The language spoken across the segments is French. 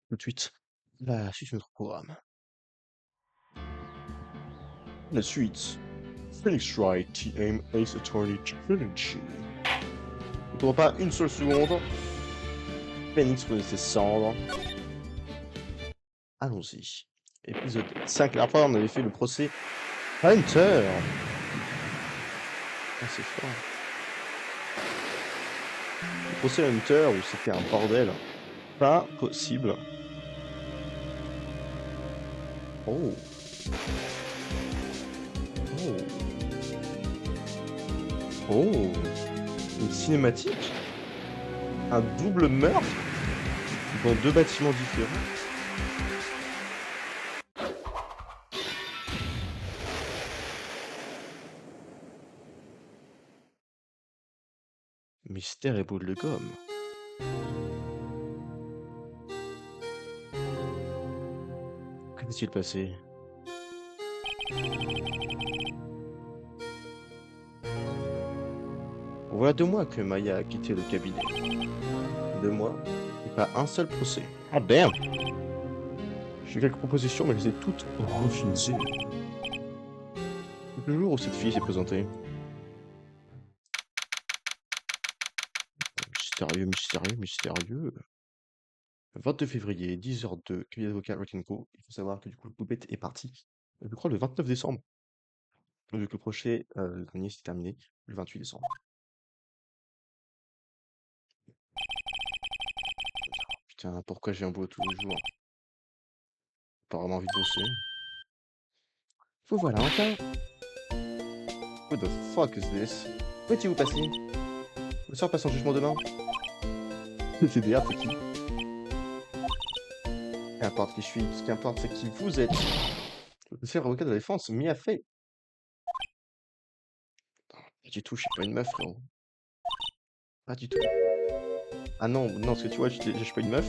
Tout de suite, la suite de notre programme. La suite, Phoenix Wright TM Ace Attorney Trilogy. On ne tourne pas une seule seconde. Phoenix prenait ses cendres. Allons-y. Épisode 5. La fois, on avait fait le procès Hunter. Ah, c'est fort. Le procès Hunter où c'était un bordel. Pas possible. Oh. Oh. Oh. Une cinématique. Un double meurtre dans deux bâtiments différents. Mystère et boule de gomme. Que s'est-il passé? Voilà 2 mois que Maya a quitté le cabinet. 2 mois et pas un seul procès. Ah damn! J'ai eu quelques propositions, mais je les ai toutes refusées. Le jour où cette fille s'est présentée. Mystérieux, mystérieux, mystérieux. 22 février, 10h02, cabinet d'avocat Retinco. Il faut savoir que du coup, le poupette est parti. Je crois le 29 décembre. Vu que le procès, le dernier s'est terminé le 28 décembre. Putain, pourquoi j'ai un boulot tous les jours? Pas vraiment envie de bosser. Vous voilà enfin. What the fuck is this? Où étiez-vous passé? Le soir passe en jugement demain. Le TDR, c'est qui? Qu'importe qui je suis, ce qui importe, c'est qui vous êtes. Le chef avocat de la défense m'y a fait. Pas du tout, je suis pas une meuf, frérot. Pas du tout. Ah non, non, parce que tu vois, je suis pas une meuf.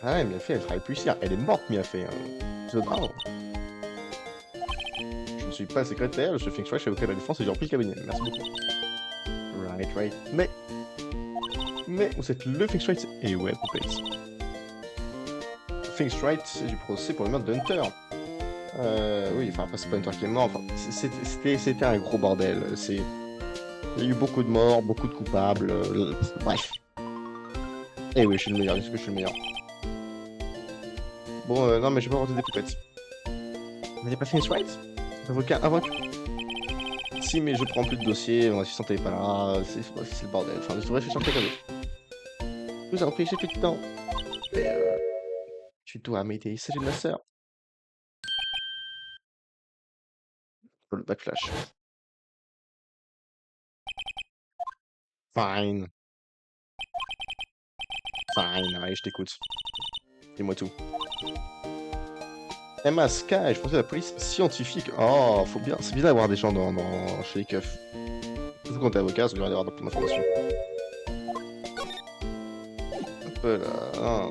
Ah ouais, Mia fait, elle travaille plus ici. Elle est morte, Mia fait. Épisode 1. Je ne suis pas secrétaire, je fais que je suis avocat de la défense et j'ai repris le cabinet. Merci beaucoup. Right. Mais, vous êtes le Phoenix Wright. Et ouais, poupette. Phoenix Wright, c'est du procès pour le meurtre de Hunter. Oui, enfin, après, c'est pas Hunter qui est mort. Enfin, c'était un gros bordel. Il y a eu beaucoup de morts, beaucoup de coupables. Bref. Et oui, je suis le meilleur, est-ce que je suis le meilleur? Bon, non, mais je vais pas inventer des poupettes. Vous n'avez pas Phoenix Wright? Avocat invaincu? Si, mais je prends plus de dossiers, mon assistante est pas là, c'est le bordel. Enfin, je devrais chercher quelqu'un d'autre. Je vous en prie, j'ai fait du temps. Mais, tu dois m'aider, il s'agit de ma sœur. Le backflash. Fine. Fine, allez, je t'écoute. Dis-moi tout. Emma Sky, je pensais à la police scientifique. Oh, faut bien, c'est bien d'avoir des gens chez les keufs. Surtout quand t'es avocat, c'est bien d'avoir plein d'informations. Hop là.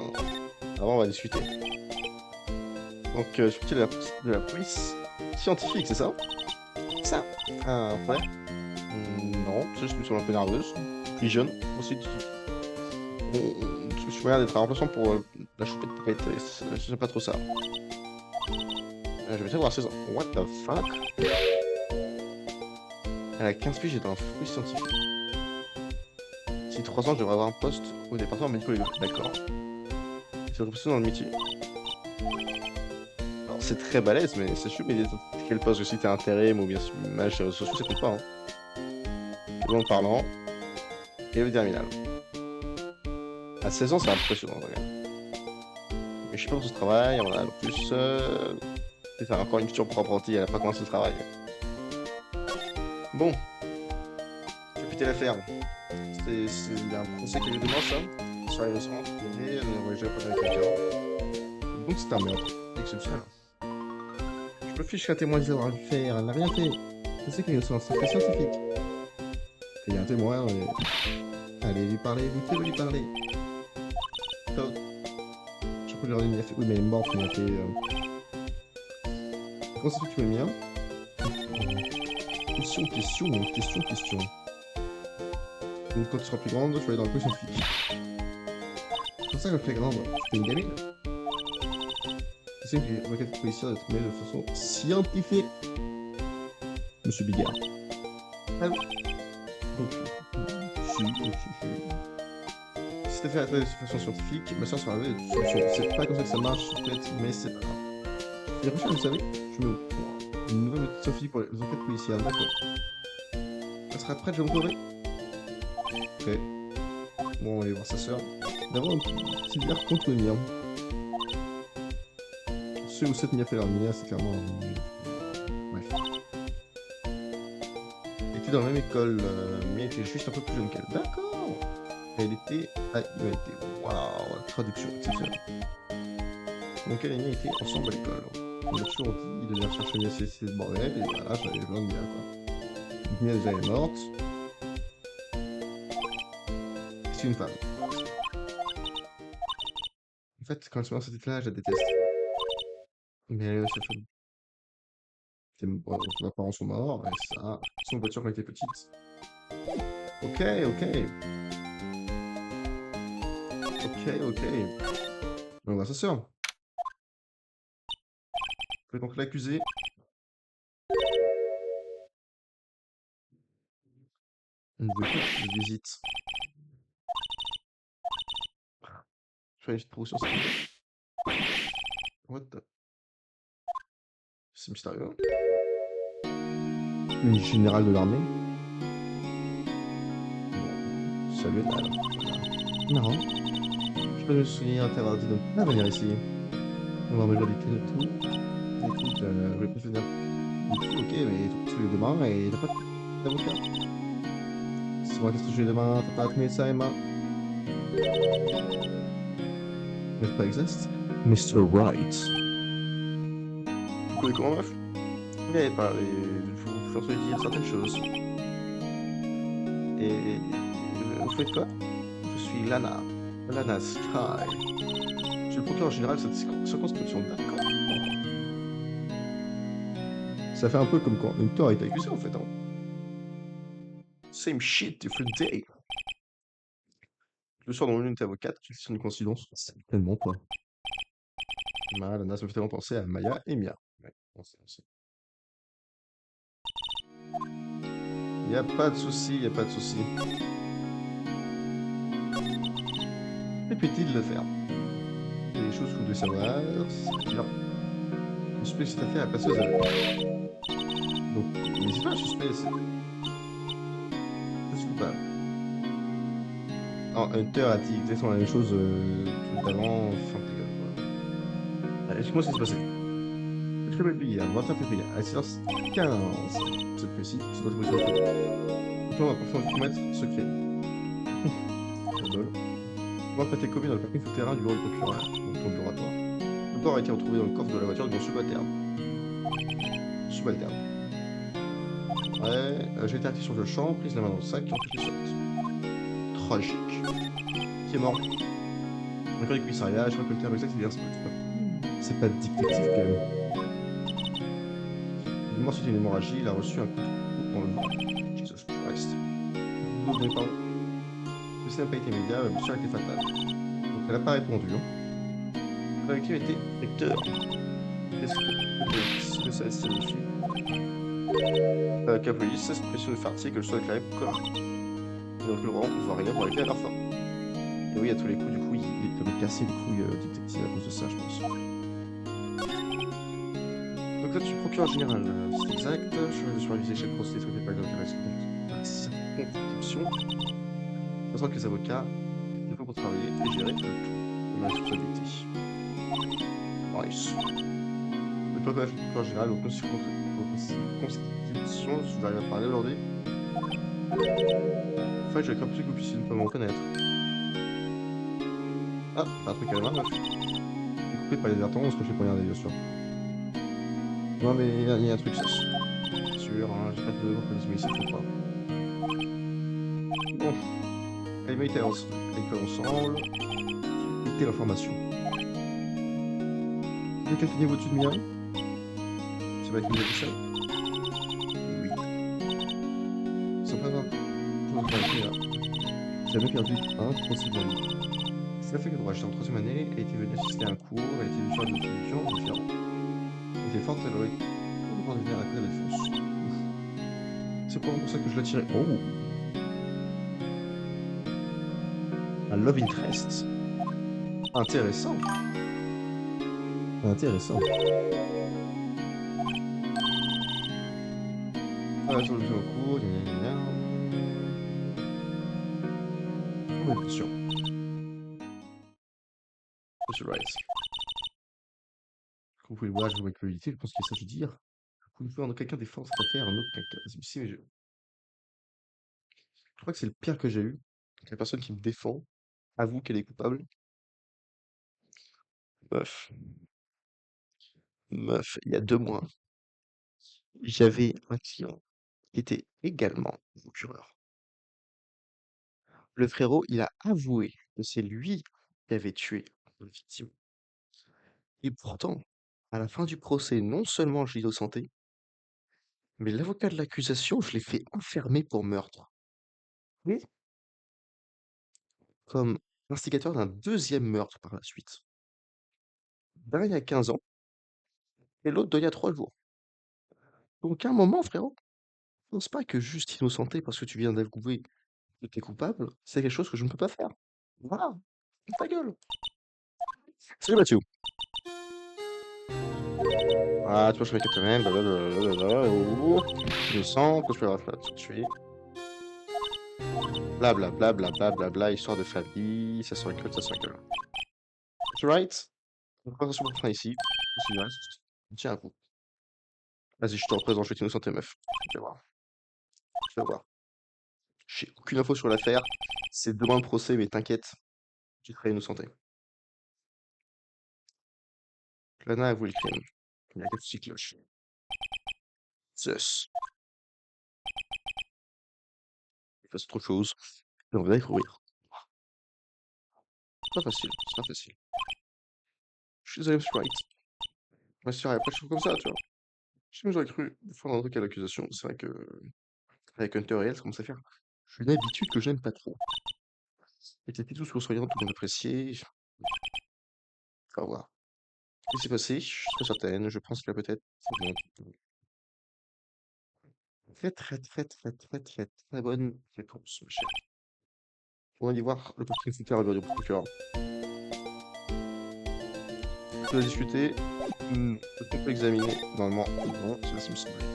Avant, on va discuter. Donc, je suis parti de la police scientifique, c'est ça? Ça. Ah, ouais. Non, je me sens un peu nerveuse. Puis jeune, aussi. Je suis moyen d'être un remplaçant pour la choupette poupette. J'aime pas trop ça. Je vais avoir 16 ans. What the fuck? Elle a 15 piges et est un fruit scientifique. Si 3 ans, je devrais avoir un poste au département médico-légal. D'accord. C'est repoussé dans le métier. Alors, c'est très balèze, mais c'est sûr, mais quel poste? Je cite intérim ou bien image sur les réseaux sociaux, ça compte pas. Hein. Parlant. Et le terminal. À 16 ans, c'est impressionnant, regarde. Mais je sais pas où ce travail, on a en plus. C'est faire encore une future pour apprenti, elle a pas commencé le travail. Bon. Je vais péter l'affaire. C'est un procès qui est demain, ça. Sur les restaurants, et on va jamais pas avec quelqu'un. Donc c'est un meurtre. Exceptionnel. Je me fiche qu'un témoin dise avoir dû faire, elle n'a rien fait. Je sais qu'il est sur un secret scientifique. Il y a un témoin, allez lui parler, vous pouvez lui parler. Oh. Je peux lui redonner, oui, mais elle est morte, il a fait. Comment ça fait que tu m'as mis un? Question. Donc quand tu seras plus grande, je vais aller dans la commission de flic. C'est pour ça que je fais grande, c'était une gamine. C'est une requête policière d'être menée de façon scientifique. Monsieur Bigard. Ah oui. Donc, si t'as fait la de façon scientifique, ma soeur sera arrivée de toute solution. C'est pas comme ça que ça marche, peut-être, mais c'est pas grave. Et la prochaine, vous savez, je me une nouvelle méthode scientifique pour les enquêtes policières, d'accord. Elle sera prête, je vais me trouver. Ok. Bon, on va aller voir sa soeur. D'abord, un petit verre contre le mien. Ce ou cette m'y a fait leur mien, c'est clairement. Bref. Elle était dans la même école, mais elle était juste un peu plus jeune qu'elle. D'accord. Elle était à l'humanité. Waouh, traduction exceptionnelle. Donc elle et Mia étaient ensemble à l'école. On a toujours dit de venir chercher Mia c'est ce bordel, et voilà, j'avais besoin de Mia quoi. Donc Mia déjà est morte. C'est une femme. En fait, quand elle se met dans cette état-là, je la déteste. Mais elle est sa femme. Bon, mes parents sont morts, et ça. Son voiture quand elle était petite. Ok, ok. Ok. On voit sa sœur. Vous pouvez donc l'accuser. Une visite. Je fais une petite promotion, ça. What the... C'est mystérieux. Une générale de l'armée. Bon, salut elle. Marrant. Je peux me souvenir t'avoir dit de ne pas venir ici. On va me dire des et tout. Écoute, je vais plus venir. Ok, mais tu peux demain et t'as pas d'avocat. C'est moi qu'est-ce que je fais demain, t'as pas de médecin, Emma. Mais pas existe. Mr. Wright. Vous connaissez comment, meuf? Mais parlé, il faut faire se dire certaines choses. Et vous faites quoi? Je suis Lana. Lana Sky. Je suis le procureur général de cette circonscription. D'accord. Ça fait un peu comme quand une tort a été accusé en fait. Hein. Same shit, different day. Le soir dans l'unité avocate, c'est une coïncidence. Certainement pas. Lana, ça me fait tellement penser à Maya et Mia. Ouais, on sait. Y a pas de souci, y a pas de souci. C'est petit de le faire. Il y a des choses que vous devez savoir, c'est bien. Le suspect s'est affaire à passer aux aveux. Donc, n'hésitez pas, le suspect, c'est... Je suis coupable. Non, Hunter a dit exactement la même chose tout avant, fin de voilà. Explique-moi ce qui s'est passé. Je l'ai oublié, hier, 21 février, à 6h15, cette fois-ci, c'est votre position. Donc là, on va pourtant commettre secret. On va prêter copie dans le parking souterrain du bureau du procureur, donc ton bureau à toi. Le corps a été retrouvé dans le coffre de la voiture de mon subalterne. Ouais, j'ai été actif sur le champ, prise la main dans le sac, et ensuite les sortes. Tragique. Qui est mort? Encore les commissariats, je crois que le terme exact c'est bien ça. C'est pas détective quand même. Il est mort suite à une hémorragie, il a reçu un coup de couteau dans le ventre. Jesus Christ. Vous n'avez pas. Le décès n'a pas été immédiat, la blessure a été fatale. Donc elle n'a pas répondu. Hein. La victime était Hector. Qu'est-ce que ça signifie? La police, c'est pression de fartier que je sois déclaré pour commun. Et donc le rang, on ne voit rien pour arrêter à la fin. Et oui, à tous les coups, du coup, il est comme cassé les couilles du détective à cause de ça, je pense. Donc là, tu es procureur général, c'est exact. Je vais superviser chaque procédé traité par le circonscription. De façon que les avocats, il faut pour travailler et gérer le tout de ma responsabilité. Nice. Le procureur général, donc constitution, je vais arriver à parler aujourd'hui. En fait, j'avais compris que vous puissiez ne pas me reconnaître. Ah, t'as un truc à la main, meuf. Coupé par les advertences, ce que je fais pour regarder, bien sûr. Non, mais il y a un truc, c'est sûr, hein, j'ai pas de reconnaissance, mais ici, faut pas. Bon. Elle m'a été à l'école ensemble. Écoutez l'information. De quel niveau au-dessus de mien? Ça va être une édition? Oui. Sans pas voir. Je vais vous là. jamais perdu un procès de ma vie. C'est la fac de droit, j'étais en troisième année, elle était venue assister à un cours, elle était venue faire des introductions différentes. Elle était forte, elle aurait tout droit de venir à la côté de défense. Ouf. C'est probablement pour ça que je l'attirais. Oh! Un love interest. Intéressant. Intéressant. Ah, sur le cours, gna gna gna gna. Oui, bien sûr. Monsieur Rice. Comme vous pouvez le voir, je vois ma culpabilité, je pense qu'il y a ça à dire. Vous pouvez voir quelqu'un défendre cette affaire, un autre quelqu'un. Si, mais je crois que c'est le pire que j'ai eu. La personne qui me défend avoue qu'elle est coupable. Meuf, meuf, il y a 2 mois, j'avais un client qui était également procureur. Le frérot, il a avoué que c'est lui qui avait tué la victime. Et pourtant, à la fin du procès, non seulement je l'ai innocenté, mais l'avocat de l'accusation, je l'ai fait enfermer pour meurtre. Et comme instigateur d'un deuxième meurtre par la suite. L'un il y a 15 ans et l'autre d'il y a 3 jours. Donc à un moment, frérot, pense pas que juste innocenté parce que tu viens d'avouer que t'es coupable, c'est quelque chose que je ne peux pas faire. Voilà, ta gueule. Salut Mathieu. Ah, tu vois, je fais quand même, blablabla, innocent, que je peux avoir tout de suite. Blablabla, blablabla, histoire de famille, ça se recule, ça se recule. Tu right? Donc, pas attention pour fin ici. C'est du reste. Tiens un coup. Vas-y, je te représente, je vais t'innocenter, meuf. Tu vas voir. Tu vas voir. J'ai aucune info sur l'affaire. C'est demain le procès, mais t'inquiète, tu seras innocenté. Lana a avoué le crime. Il y a quelques petits cloches. Zeus. Il fasse autre chose. Et on va découvrir. C'est pas facile, c'est pas facile. Je suis désolé, Monsieur Wright. Ma sœur, elle a pas de choses comme ça, tu vois. Je sais, j'aurais cru défendre un truc à l'accusation. C'est vrai que, avec Hunter et elle, ça commence à faire. J'ai une habitude que je n'aime pas trop. Elle était tout souriante, tout bien appréciée. On va voir. Ce qui s'est passé, je suis pas certaine. Je pense qu'il y a peut-être. C'est bon. Très, très, très, très, très, très, très bonne réponse, ma chère. On va y voir le propriétaire du procureur. Tu dois discuter. Peut-on peut examiner? Normalement, non, c'est ce qui me semblait.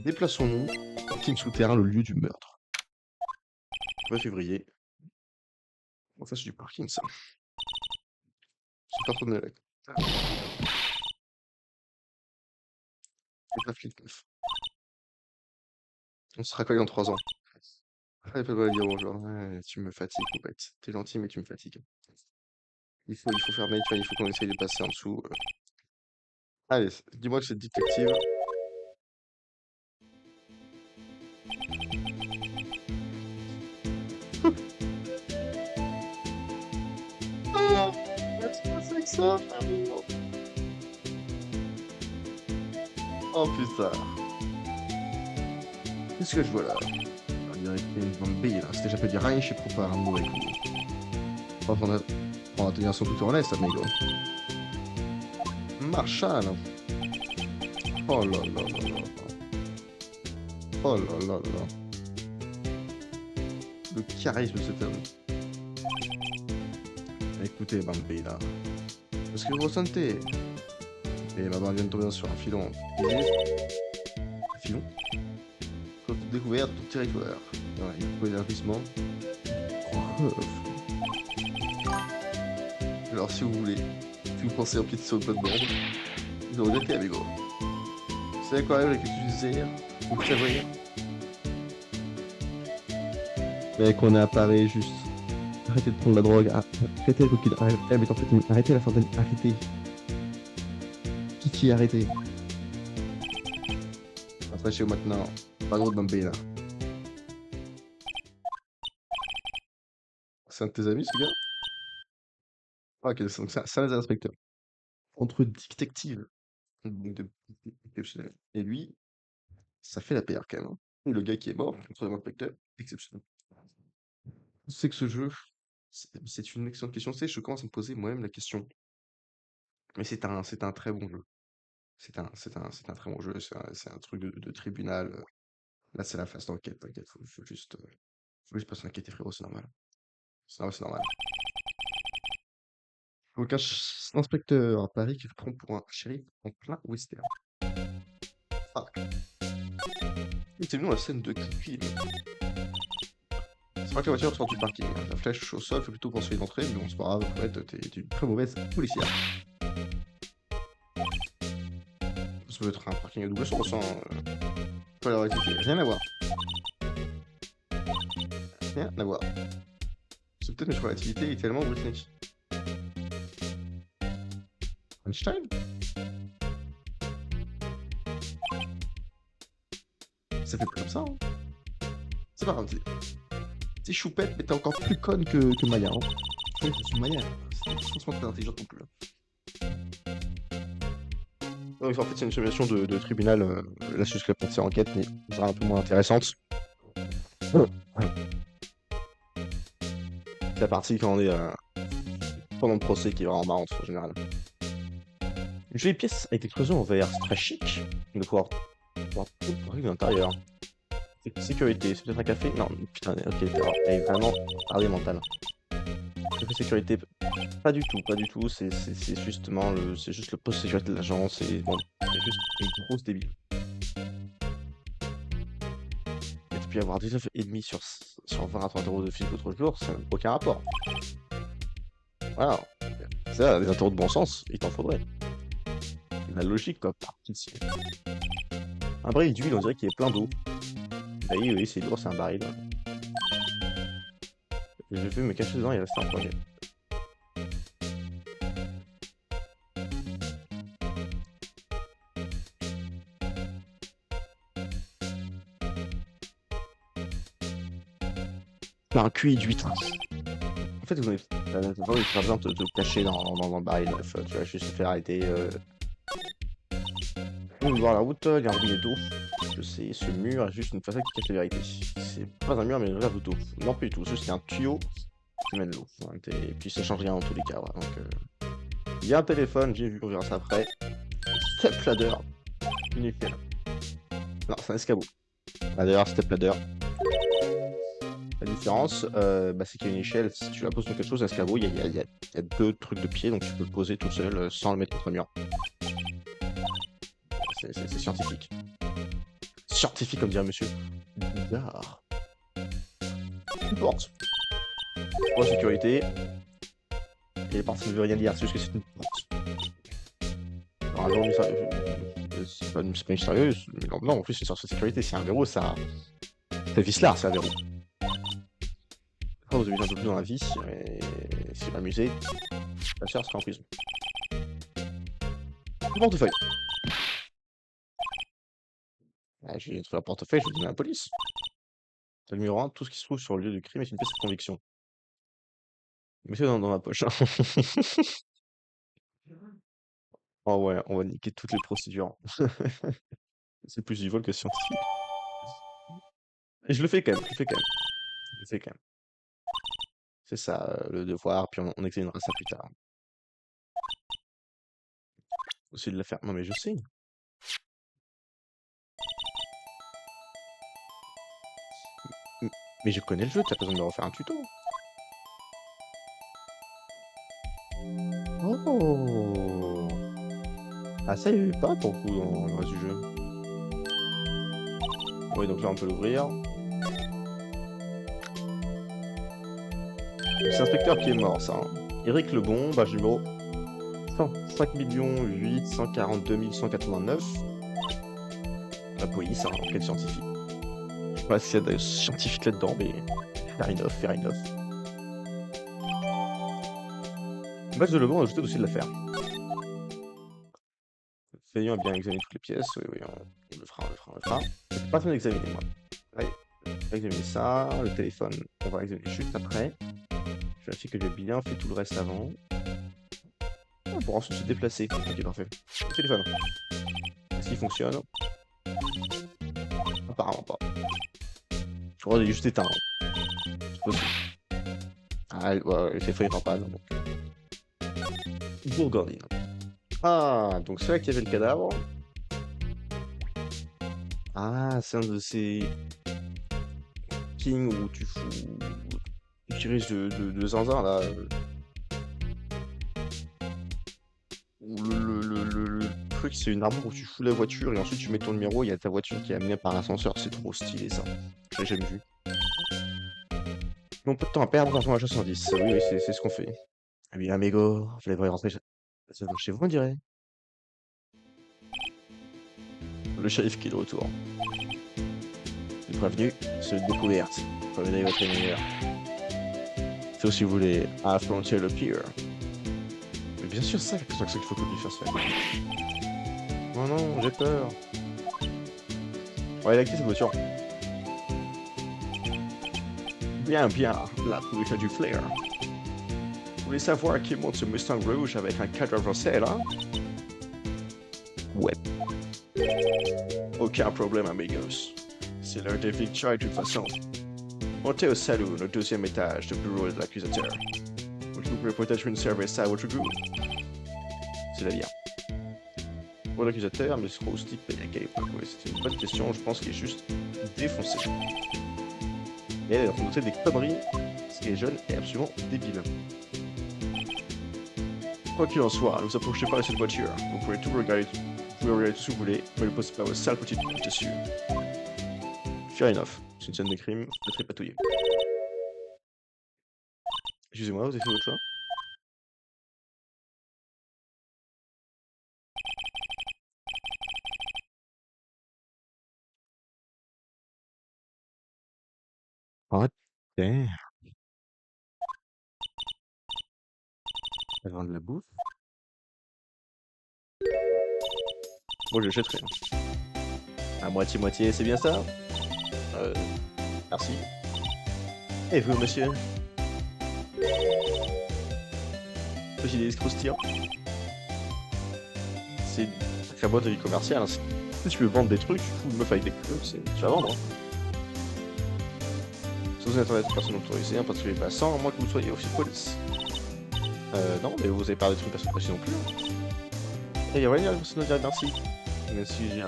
Déplaçons-nous au parking souterrain, le lieu du meurtre. 20 février. En face du parking, ça. C'est pas trop de la... C'est pas flic, meuf. On sera quoi dans 3 ans? Allez, pas de dire bonjour. Ouais, tu me fatigues, Poupette. T'es gentil, mais tu me fatigues. Il faut fermer, tu vois, il faut qu'on essaye de passer en dessous. Allez, dis-moi que c'est détective. Ah, qu'est-ce que c'est que ça, frérot? Oh putain. Qu'est-ce que je vois là? On dirait qu'il y a une zombie là. C'était j'appelle dire rien chez Propa, un mot écoute. On va tenir son tout en laisse, amigo. Marshall. Oh là là là là là. Oh là là là là. Le charisme de cet homme. Écoutez, Bambi là. Est-ce que vous ressentez? Et ma bande vient de tomber sur un filon. Un filon? Comme toute découverte, tout territoire. Ouais, il faut l'élargissement. Alors si vous voulez, si vous pensez empiéter sur le plateau, vous regrettez, amigo. Vous savez quoi, avec l'utiliser, vous prévoyez. Mec, on est à Paris, juste. Arrêtez de prendre la drogue, arrêtez le coquine, arrêtez, mais en fait, arrêtez la fentanyl, arrêtez. Kiki, arrêtez. Rentrez chez vous maintenant. Pas trop de Bambi là. C'est un de tes amis, ce gars? Ah, ok, donc c'est un des inspecteurs. Entre détectives, donc de exceptionnel. Et lui, ça fait la PR quand même, hein. Et le gars qui est mort, contre l'inspecteur, exceptionnel. C'est que ce jeu, c'est une excellente question. Tu sais, je commence à me poser moi-même la question. Mais c'est un très bon jeu. C'est un très bon jeu. C'est un truc de tribunal. Là, c'est la phase d'enquête. T'inquiète, faut juste pas s'inquiéter, frérot, c'est normal. C'est normal. Donc, inspecteur à Paris qui se prend pour un shérif en plein western. Fuck. C'est venu la scène de crime. C'est pas que la voiture sort du parking, hein. La flèche au sol fait plutôt penser d'entrée, mais bon, c'est pas grave, en fait, t'es une très mauvaise policière. Ça peut être un parking à double sens, hein. Pas la réalité, rien à voir. Rien à voir. C'est peut-être notre relativité est tellement britannique. Einstein? Ça fait plus comme ça, hein. C'est pas grave, t'es choupette, mais t'es encore plus conne que Maya, hein. Ouais, je suis Maya, c'est franchement très intelligente non plus, hein. Donc, en fait, c'est une simulation de tribunal. Là, c'est juste la partie enquête, mais sera un peu moins intéressante. C'est la partie quand on est pendant le procès qui est vraiment marrante en général. Une jolie pièce avec l'explosion en VR, c'est très chic de pouvoir tout pour l'intérieur. Sécurité, c'est peut-être un café? Non, putain, ok, elle est vraiment parlée mentale. Café sécurité, pas du tout, c'est justement c'est juste le poste sécurité de l'agence, et bon, c'est juste une grosse débile. Et puis avoir 19,5 sur 20 à 30 euros de film l'autre jour, ça n'a aucun rapport. Voilà, ça, des intérêts de bon sens, il t'en faudrait. La logique, quoi, par ici. Un baril d'huile, on dirait qu'il est plein d'eau. Bah oui, c'est lourd, c'est un baril. J'ai fait me cacher dedans, il reste un projet. Un QI d'huître. En fait, vous n'avez pas besoin de te cacher dans le baril, bref, tu vas juste te faire arrêter. On va voir la route, il y a un robinet d'eau. Je sais, ce mur est juste une façade qui cache la vérité. C'est pas un mur, mais une réserve d'eau. Non, plus du tout, c'est juste un tuyau qui mène l'eau. Et puis ça change rien dans tous les cas. Voilà. Donc, il y a un téléphone, j'ai vu, on verra ça après. Step ladder. Nickel. Non, c'est un escabeau. D'ailleurs, step ladder. La différence, c'est qu'il y a une échelle. Si tu la poses sur quelque chose, un escabeau, il y a deux trucs de pied, donc tu peux le poser tout seul sans le mettre contre le mur. C'est scientifique. Scientifique, comme dirait monsieur. Bizarre. Une porte. Pour la sécurité. Et les portes ne veut rien dire, c'est juste que c'est une porte. Alors, un jour, c'est pas mystérieuse, mais non, en plus, c'est sur sa sécurité. C'est un verrou, ça. C'est vicelard, c'est un verrou. Après, vous avez un peu plus dans la vie, et si vous m'amusez, la chair sera en prison. Le portefeuille. Ah, j'ai trouvé un portefeuille, je vais donner à la police. Le numéro 1, tout ce qui se trouve sur le lieu du crime est une pièce de conviction. Mettez dans ma poche. Oh ouais, on va niquer toutes les procédures. C'est plus du vol que scientifique. Et je le fais quand même, je le fais quand même. Je le fais quand même. C'est ça, le devoir, puis on examinera ça plus tard. Aussi de la faire. Non mais je sais. Mais je connais le jeu, t'as pas besoin de me refaire un tuto. Oh! Ah ça, il y avait pas pour le coup dans le reste du jeu. Oui, donc là on peut l'ouvrir. C'est l'inspecteur qui est mort, ça. Hein. Eric Lebon, badge numéro 105 842 189. La police, hein, enquête scientifique. Je sais pas s'il y a des scientifiques là-dedans, mais fair enough, fair enough. Badge de Lebon a ajouté au dossier de l'affaire. Fayant a bien examiné toutes les pièces, oui, on le fera. J'ai pas besoin d'examiner, moi. Allez, on va examiner ça, le téléphone, on va examiner juste après. Je vérifie que j'ai bien fait tout le reste avant. Pour ensuite se déplacer. Ok, parfait. Le téléphone. Est-ce qu'il fonctionne? Apparemment pas. Je crois qu'il est juste éteint. C'est possible. Ah, ouais, il fait feuille rampale, donc. Bourgogne. Ah, donc c'est là qu'il y avait le cadavre. Ah, c'est un de ces kings où tu fous. Tu risques de zinzin là. Où le truc, c'est une armoire où tu fous la voiture et ensuite tu mets ton numéro. Il y a ta voiture qui est amenée par l'ascenseur. C'est trop stylé ça. Je l'ai jamais vu. Mon peu de temps à perdre dans la 70. Oui, oui, c'est ce qu'on fait. Eh bien, amigo, vous devez rentrer chez vous, on dirait. Le shérif qui est de retour. Le prévenu, c'est une découverte. Prévenez votre meilleur. Sauf si vous voulez affronter le pire. Mais bien sûr, c'est ça qu'il faut que lui fasse faire. Oh non, j'ai peur. Ouais, il a quitté cette voiture. Bien, bien, la police a du flair. Vous voulez savoir qui monte ce Mustang rouge avec un cadre avancé là? Ouais. Aucun problème, amigos. C'est l'heure des victoires de toute façon. Montez au saloon, au deuxième étage, du bureau de l'accusateur. Vous pouvez peut-être une service à votre goût. C'est-à-dire pour l'accusateur, mais trop type et c'est une bonne question, je pense qu'il est juste défoncé. Et elle est en train de noter des conneries, ce qui est jeune et absolument débile. Quoi qu'il en soit, ne vous approchez pas de cette voiture. Vous pouvez tout regarder, tout ce que vous voulez, mais ne posez pas vos sales petites bouches dessus. Fair enough. C'est une scène de crime, je très patouillé. Excusez-moi, vous avez fait votre choix? Oh, damn. Elle vend de la bouffe? Moi, je l'achèterai. À moitié-moitié, c'est bien ça? Euh, merci. Et vous, monsieur? Petit délice croustillant. C'est une sacrée boîte de vie commerciale. Hein. Si tu veux vendre des trucs, tu fous une meuf avec des clubs, tu vas vendre. Hein. Sans internet, personne autorisée, en particulier passant, à moins que vous soyez officier de police. Non, mais vous avez parlé de trucs personne précis non plus. Et il y a rien, personne ne dirait merci. Même si j'ai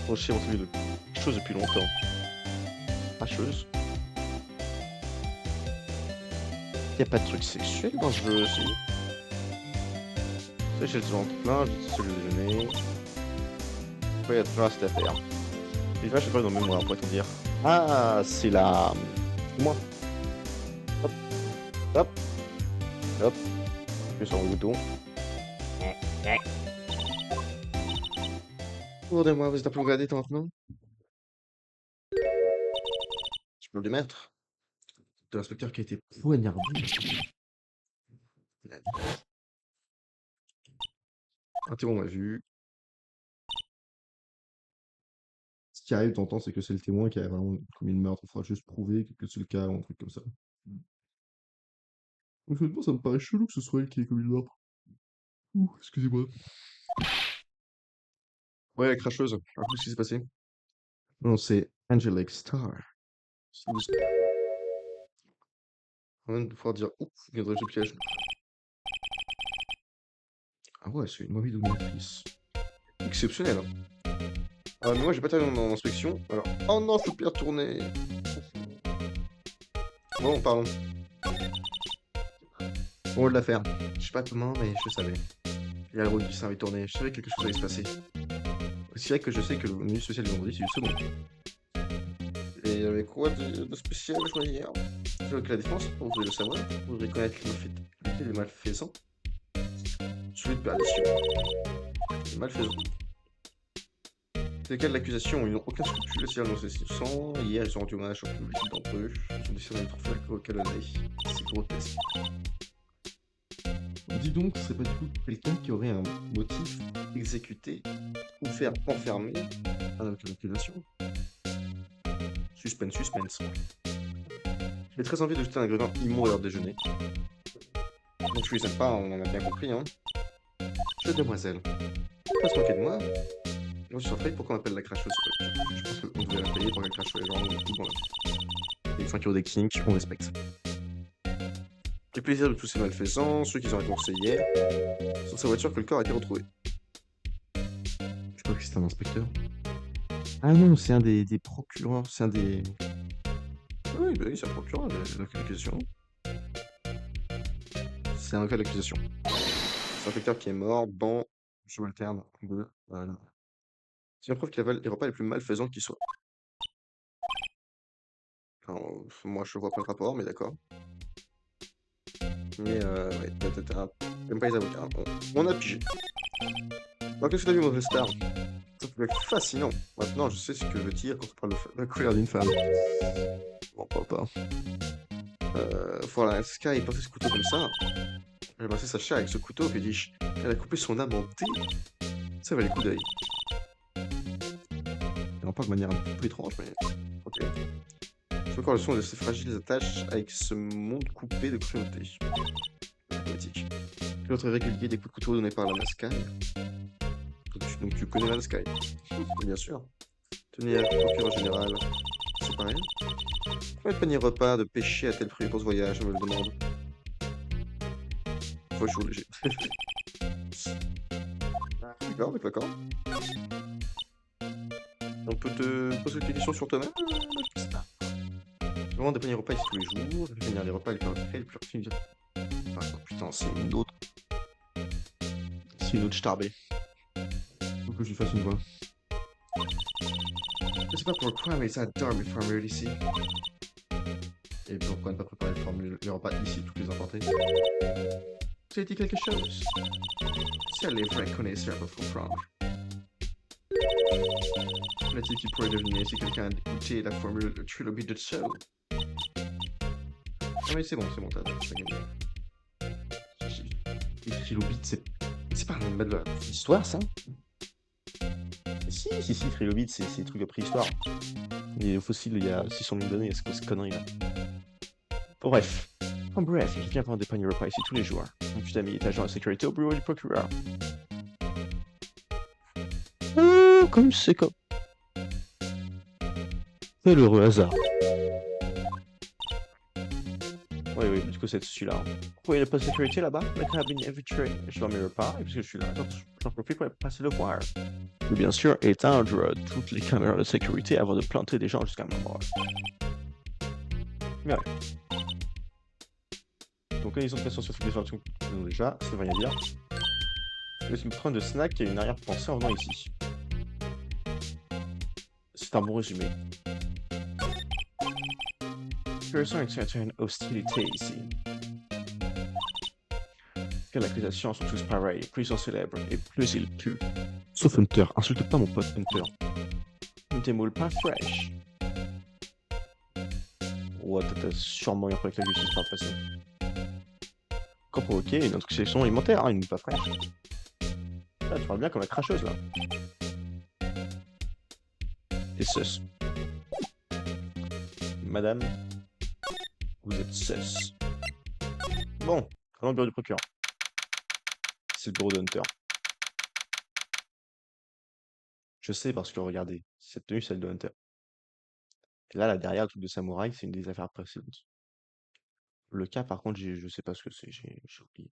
recherché mon truc de quelque chose depuis longtemps. Fâcheuse. Y a pas de truc sexuel dans ce jeu aussi. Ça, j'ai le ventre plein, j'ai celui de déjeuner. Ouais, y a toujours cette affaire. Les vaches, je crois dans le mémoire, pourrait-on dire. Ah, c'est la. Moi. Hop. Hop. Hop. Je sur le bouton. Regardez-moi, vous êtes un peu regardé maintenant. Je peux le mettre. De l'inspecteur qui a été poignardé. Un témoin m'a vu. Ce qui arrive, t'entends, c'est que c'est le témoin qui a vraiment commis le meurtre. Il faudra juste prouver que c'est le cas ou un truc comme ça. Honnêtement, ça me paraît chelou que ce soit elle qui ait commis le meurtre. Ouh, excusez-moi. Ouais, la cracheuse. Un peu ce qui s'est passé. Non, c'est Angelique Star. On vient de pouvoir dire ouf, il viendrait du piège. Ah ouais, c'est une mauvaise dominatrice. Exceptionnel. Hein. Ah, mais moi, j'ai pas terminé mon inspection. Alors, oh non, je peux plus retourner. Bon, pardon. Bon, de la faire. Je sais pas comment, mais je savais. Il y a le rôle du service tourné. Je savais que quelque chose allait se passer. C'est vrai que je sais que le menu spécial du vendredi, c'est du second. Et il y avait quoi de spécial, je crois, hier? Je veux que la défense, vous voulez le savoir, vous voudrez connaître les malfaisants. Celui de perdition. Les malfaisants. C'est les cas de l'accusation, ils n'ont aucun scrupule, c'est annoncé innocents. Hier, ils ont rendu hommage aux plus multiples d'entre eux. Ils ont décidé d'être faire calonné. C'est grotesque. Dis donc, ce serait pas du tout quelqu'un qui aurait un motif exécuté ou faire enfermer avec l'accusation. Suspense, suspense. J'ai très envie de jeter un ingrédient immonde à leur déjeuner. Donc je les aime pas, on en a bien compris, hein. Jeune demoiselle, pas se moquer de moi. Moi, je suis surpris pourquoi on appelle la cracheuse. Je pense qu'on devrait la payer pour qu'elle crache sur les gens ou tout. Voilà. Les fins qui ont des kinks, on respecte. Les plaisirs de tous ces malfaisants, ceux qu'ils ont conseillés, sur sa voiture que le corps a été retrouvé. Je crois que c'est un inspecteur. Ah non, c'est un des procureurs, c'est un des... Oui, bah oui, c'est un procureur de l'accusation. C'est un cas d'accusation. C'est un inspecteur qui est mort dans subalterne de... Voilà. C'est une preuve qu'il avale les repas les plus malfaisants qui soient. Enfin, moi, je vois pas le rapport, mais d'accord. Mais ouais, j'aime pas les avocats. On a pigé. Alors, qu'est-ce que t'as vu, Mauvais Star? Ça peut être fascinant. Maintenant, je sais ce que veut dire quand on parle de la colère d'une femme. Bon, pas. Voilà, Sky est porté ce couteau comme ça. Elle a massé sa chair avec ce couteau, que dis-je? Elle a coupé son âme en dés. Ça va les coups d'œil. Non, pas de manière un peu étrange, mais... Ok. J'ai encore le son de ces fragiles attaches avec ce monde coupé de cruauté. Poétique. L'autre est régulier des coups de couteau donnés par la Sky. Donc tu connais la Sky. Bien sûr. Tenir procureur général. C'est pareil. Combien de paniers repas de pêcher a-t-elle pris pour ce voyage, je me le demande. Faut chaud léger. D'accord. On peut te poser des questions sur toi-même? Vraiment des paniers repas ici tous les jours, finir les repas les plus rapides. Ah, putain, c'est une autre. C'est une autre starbée. Faut que je lui fasse une voix. Je sais pas pourquoi, mais ça adore mes formules ici. Et pourquoi ne pas préparer les repas ici, toutes les importer? Tu as dit quelque chose? Seuls les vrais connaisseurs peuvent comprendre. Là-dessus, qui pourrait deviner si quelqu'un a écouté la formule Trilobite de Soul? Ah mais c'est bon, t'as gagné. Les trilobites, c'est pas un animal de l'histoire, ça? Si, trilobites, c'est des trucs de préhistoire. Les fossiles, il y a 600 000 années, c'est quoi cette connerie là? Bon, bref, je viens prendre des paniers repas ici tous les jours. Mon petit ami est agent de sécurité au bureau du procureur. Comme c'est comme... Quel heureux hasard. Oui, du coup c'est celui-là. Pourquoi il n'y a pas de sécurité là-bas? La cabine est vitrée. Je dormirai pas, et puisque je suis là, j'en profite pour passer le voir. Et bien sûr, éteindre toutes les caméras de sécurité avant de planter des gens jusqu'à ma mort. Mais ouais. Donc là, ils ont pression sur toutes les gens déjà, ça ne veut rien dire. Je suis en train de snack et une arrière-pensée en venant ici. C'est un bon résumé. Je sens une certaine hostilité ici. Que l'accusation sont tous pareils, plus ils sont célèbres et plus ils puent. Sauf Hunter, insulte pas mon pote Hunter. Des moules pas fresh. Ouais, t'as sûrement eu un problème avec la justice par le passé. Quand provoquer une intoxication alimentaire, une moule pas fraîche. Là, tu parles bien comme la cracheuse là. Et sus. Madame, vous êtes sus. Bon, allons au bureau du procureur. C'est le bureau de Hunter. Je sais parce que regardez, cette tenue, c'est celle de Hunter. Et là derrière, le truc de samouraï, c'est une des affaires précédentes. Le cas, par contre, je sais pas ce que c'est, j'ai oublié.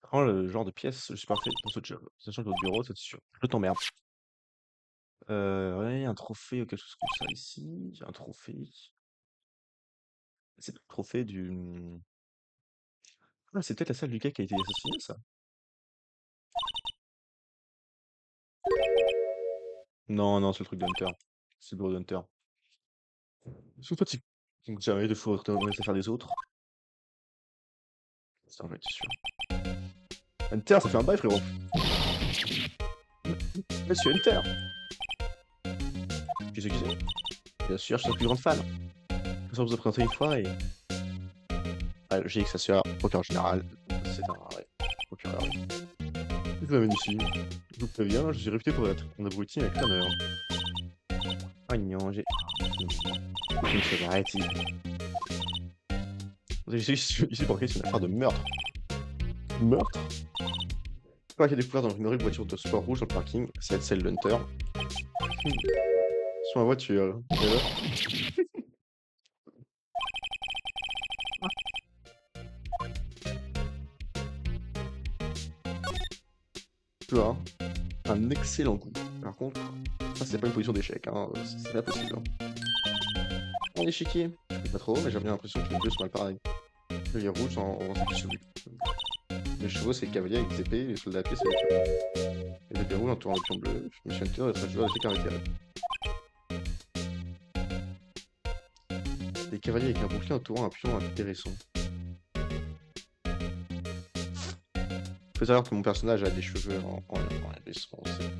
Vraiment le genre de pièce, je suis parfait pour ce job. Sachant que votre bureau, c'est sûr. Je t'emmerde. Ouais, un trophée ou quelque chose comme ça ici. Un trophée. C'est le trophée du... Ah, c'est peut-être la salle du gars qui a été assassiné, ça. Non, c'est le truc d'Hunter. C'est le bureau d'Hunter. Est-ce que toi, tu jamais de fois dans les affaires des autres? Ça, j'en étais sûr. Hunter, ça fait un bail, frérot. Monsieur Hunter. Qui c'est? Bien sûr, je suis sa plus grande fan. Ça vous a présenté une fois et... Ah, j'ai que ça soit procureur général. C'est un... Ouais, procureur. Je vous amène ici. Je vous préviens, je suis réputé pour être un abruti avec l'honneur. Ah non, j'ai... Monsieur, arrête. Je suis ici pour enquêter sur une affaire de meurtre. Meurtre? Pas qui a découvert dans une horrible voiture de sport rouge dans le parking, c'est celle d'Hunter. Sur ma voiture. Tu vois, un excellent coup. Par contre, ça c'est pas une position d'échec, hein, c'est pas possible. Hein. En échiquier, je sais pas trop, mais j'ai bien l'impression que les deux sont mal pareils. Les rouges en celui. Les chevaux c'est les cavaliers avec des épées, les soldats à pied c'est les pions. Et les rouges entourant les pions bleus. Je me suis intéressé d'être un joueur de caractère. Les cavaliers avec un bouclier entourant un pion intéressant. Faut savoir que mon personnage a des cheveux en hérissement aussi.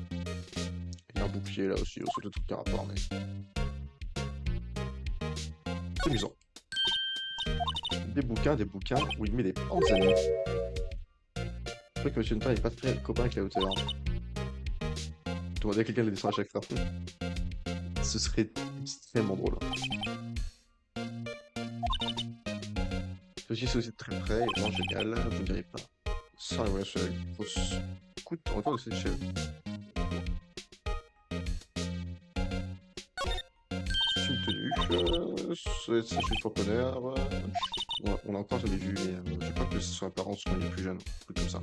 Et un bouclier là aussi, c'est tout aucun rapport, mais. C'est amusant. Des bouquins où il met des panzani. Je crois que Monsieur Hunter n'est pas très copain avec la hauteur. Demander à quelqu'un de le descendre à chaque fois. Ce serait extrêmement drôle. Ceci c'est aussi de très près, et vraiment génial, vous ne direz pas. Sans les voyages sur la grosse coûte en retour de cette échelle. C'est une tenue, c'est chez Forconner. On a encore jamais vu, mais je crois que ce sont apparents quand il est plus jeune, un truc comme ça.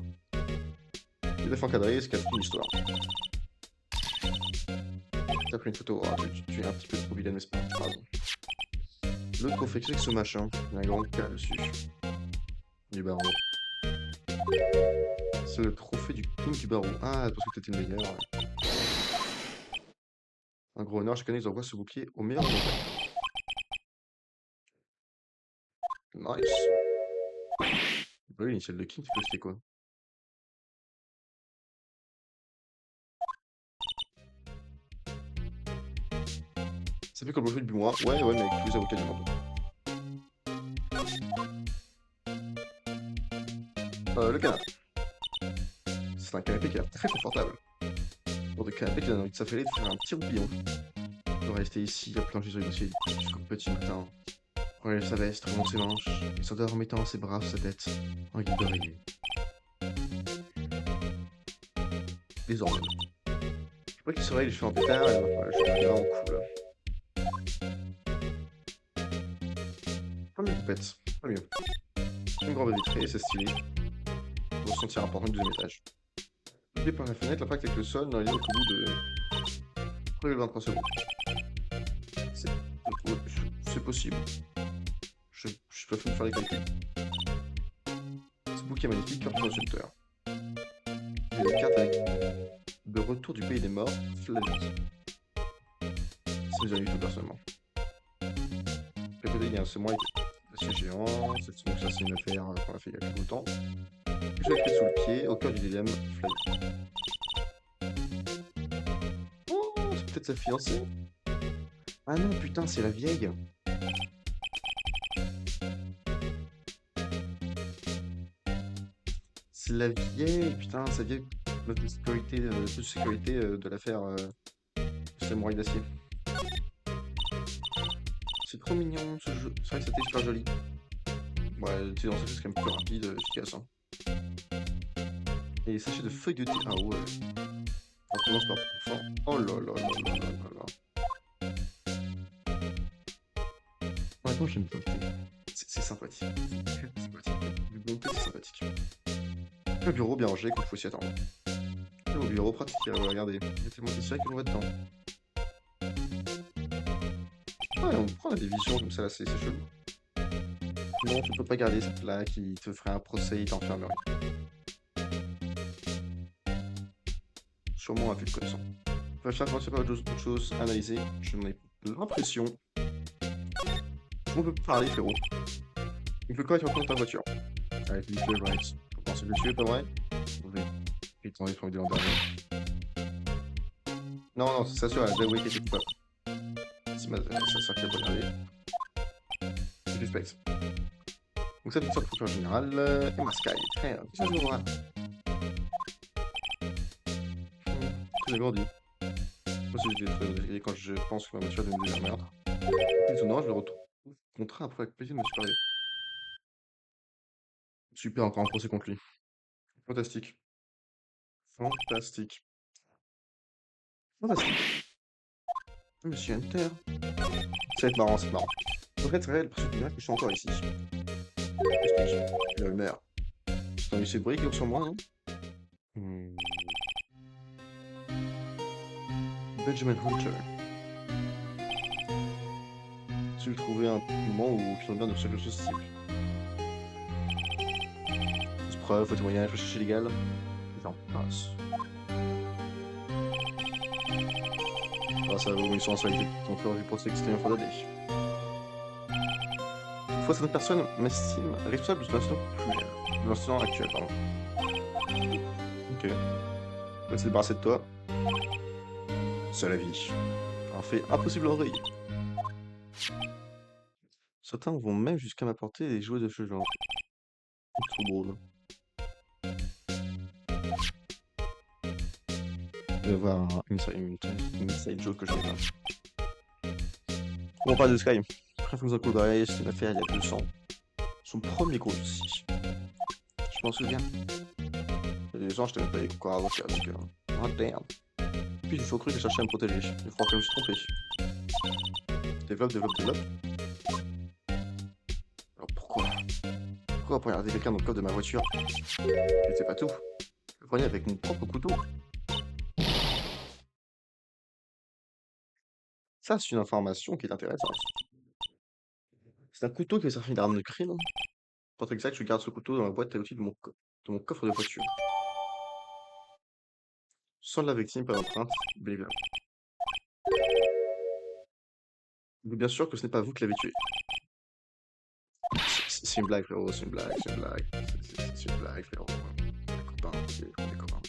Il a fait encadrer, ce qui a fait une histoire. T'as pris une photo, tu es un petit peu trop vilaine, mais c'est pas grave. Le trophée, qu'est-ce que ce machin? Il y a un grand cas dessus. Du baron. C'est le trophée du king du baron. Ah, parce que t'étais le meilleur. Ouais. Un gros honneur, chaque année ils envoient ce bouclier au meilleur montagne. Nice. Bah oui, l'initiale de king, tu peux c'était quoi? Ça fait comme le jeu du mois. Ouais, mais avec tous les avocats du monde. Le canapé. C'est un canapé qui a l'air très confortable. Pour de canapé qui donne envie de s'affaler et de faire un petit roupillon. De rester ici, à plancher sur les dossiers jusqu'au petit matin. Relève sa veste, remonte ses manches, et s'endort en mettant ses bras sur sa tête, en guise d'oreiller. Désormais. Je crois qu'il surveille les cheveux en pétard et le cheveu vraiment cool. Pas mieux coupette, pas mieux. Une grande vitrée, c'est stylé. Pour se sentir important du deuxième étage. Coupé par la fenêtre, l'impact avec le sol n'a lieu qu'au bout de 23 secondes. C'est possible. Je suis pas fait de faire les calculs. Ce bouquet magnifique, carte de sculpteur. Il y a une carte avec de retour du pays des morts, Flavie. C'est déjà eu tout personnellement. À côté, il y a un semoir assez géant. Ça, c'est une affaire qu'on a fait il y a quelque temps. Je l'ai sous le pied, au cœur du dilemme, Flavie. Oh, c'est peut-être sa fiancée. Ah non, putain, c'est la vieille. C'est la vieille, putain, sa vieille note de sécurité, de l'affaire Samouraï d'acier. C'est trop mignon ce jeu, c'est vrai que c'était super joli. Ouais, tu sais, dans ce jeu c'est quand même plus rapide, efficace. Hein. Et sachet de feuilles de thé, ah ouais. On commence par fort. Oh là là là là là là là. Honnêtement, j'aime bien le thé. C'est sympathique. C'est sympathique. Du bon thé, c'est sympathique. Un bureau bien rangé, comme il faut s'y attendre. Au bureau pratique, regardez, il y a tellement d'historiques que l'on va dedans. Ouais, on prend des visions comme ça, là, c'est chelou. Non, tu peux pas garder cette plaque, il te ferait un procès, il t'enfermerait. Sûrement un fait de connaissance. Enfin, chaque fois, c'est pas autre chose, analyser, je n'en ai l'impression. On peut parler, frérot. Il peut correctement prendre ta voiture. Avec le tuer, right. Vous pensez le tuer, pas vrai? Oui. Et t'en es pour l'an dernier. Non, c'est sûr, elle a déjà wake et pas. C'est ma sœur qui a pas regardé. Je respecte. Donc ça, c'est une procureur générale. Et ma Sky. Frère, qu'est-ce que je vois? J'ai grandi. Moi, j'ai très quand je pense que ma voiture donne des meurtres. Étonnant, je le retrouve. Contrat après avec plaisir de me supérieur. Super, encore un procès contre lui. Fantastique. Fantastique. Fantastique. Monsieur Hunter. Ça va être marrant, c'est marrant. En fait, c'est réel, parce que je suis encore ici. Le maire. T'as vu ces bruits qui sont sur moi, non? Benjamin Hunter. Si vous trouvez un moment où tu bien de faire quelque chose de type. Preuve, faux témoignage, recherche illégale. J'en passe. Grâce à vos missions en réalité, ton corps est pour extrêmement fondé. Toutefois, cette personne m'estime responsable de l'incident de l'incident actuel, pardon. Ok. On va se débarrasser de toi. C'est la vie. Un fait impossible à enrayer. Certains vont même jusqu'à m'apporter des jouets de ce genre. C'est trop drôle. Je vais voir une inside joke que j'en ai pas. On parle de Sky. Préférence Cool Barret, c'est une affaire il y a 200. Son premier gros souci. Je m'en souviens. Les gens, je t'avais pas encore avancé avec eux. Oh damn. Puis il faut cru qu'elle cherchait à me protéger. Je crois que je me suis trompé. Développe. Alors pourquoi poignarder quelqu'un dans le coffre de ma voiture? Je sais pas tout. Je le poignais avec mon propre couteau. Ça, c'est une information qui est intéressante. C'est un couteau qui est servi d'arme de crime. Pour être exact, je garde ce couteau dans la boîte à outils de mon coffre de voiture. Sans la victime, pas d'empreinte, blablabla. Mais bien sûr que ce n'est pas vous qui l'avez tué. C'est une blague, frérot, c'est une blague. C'est une blague, frérot. Les copains.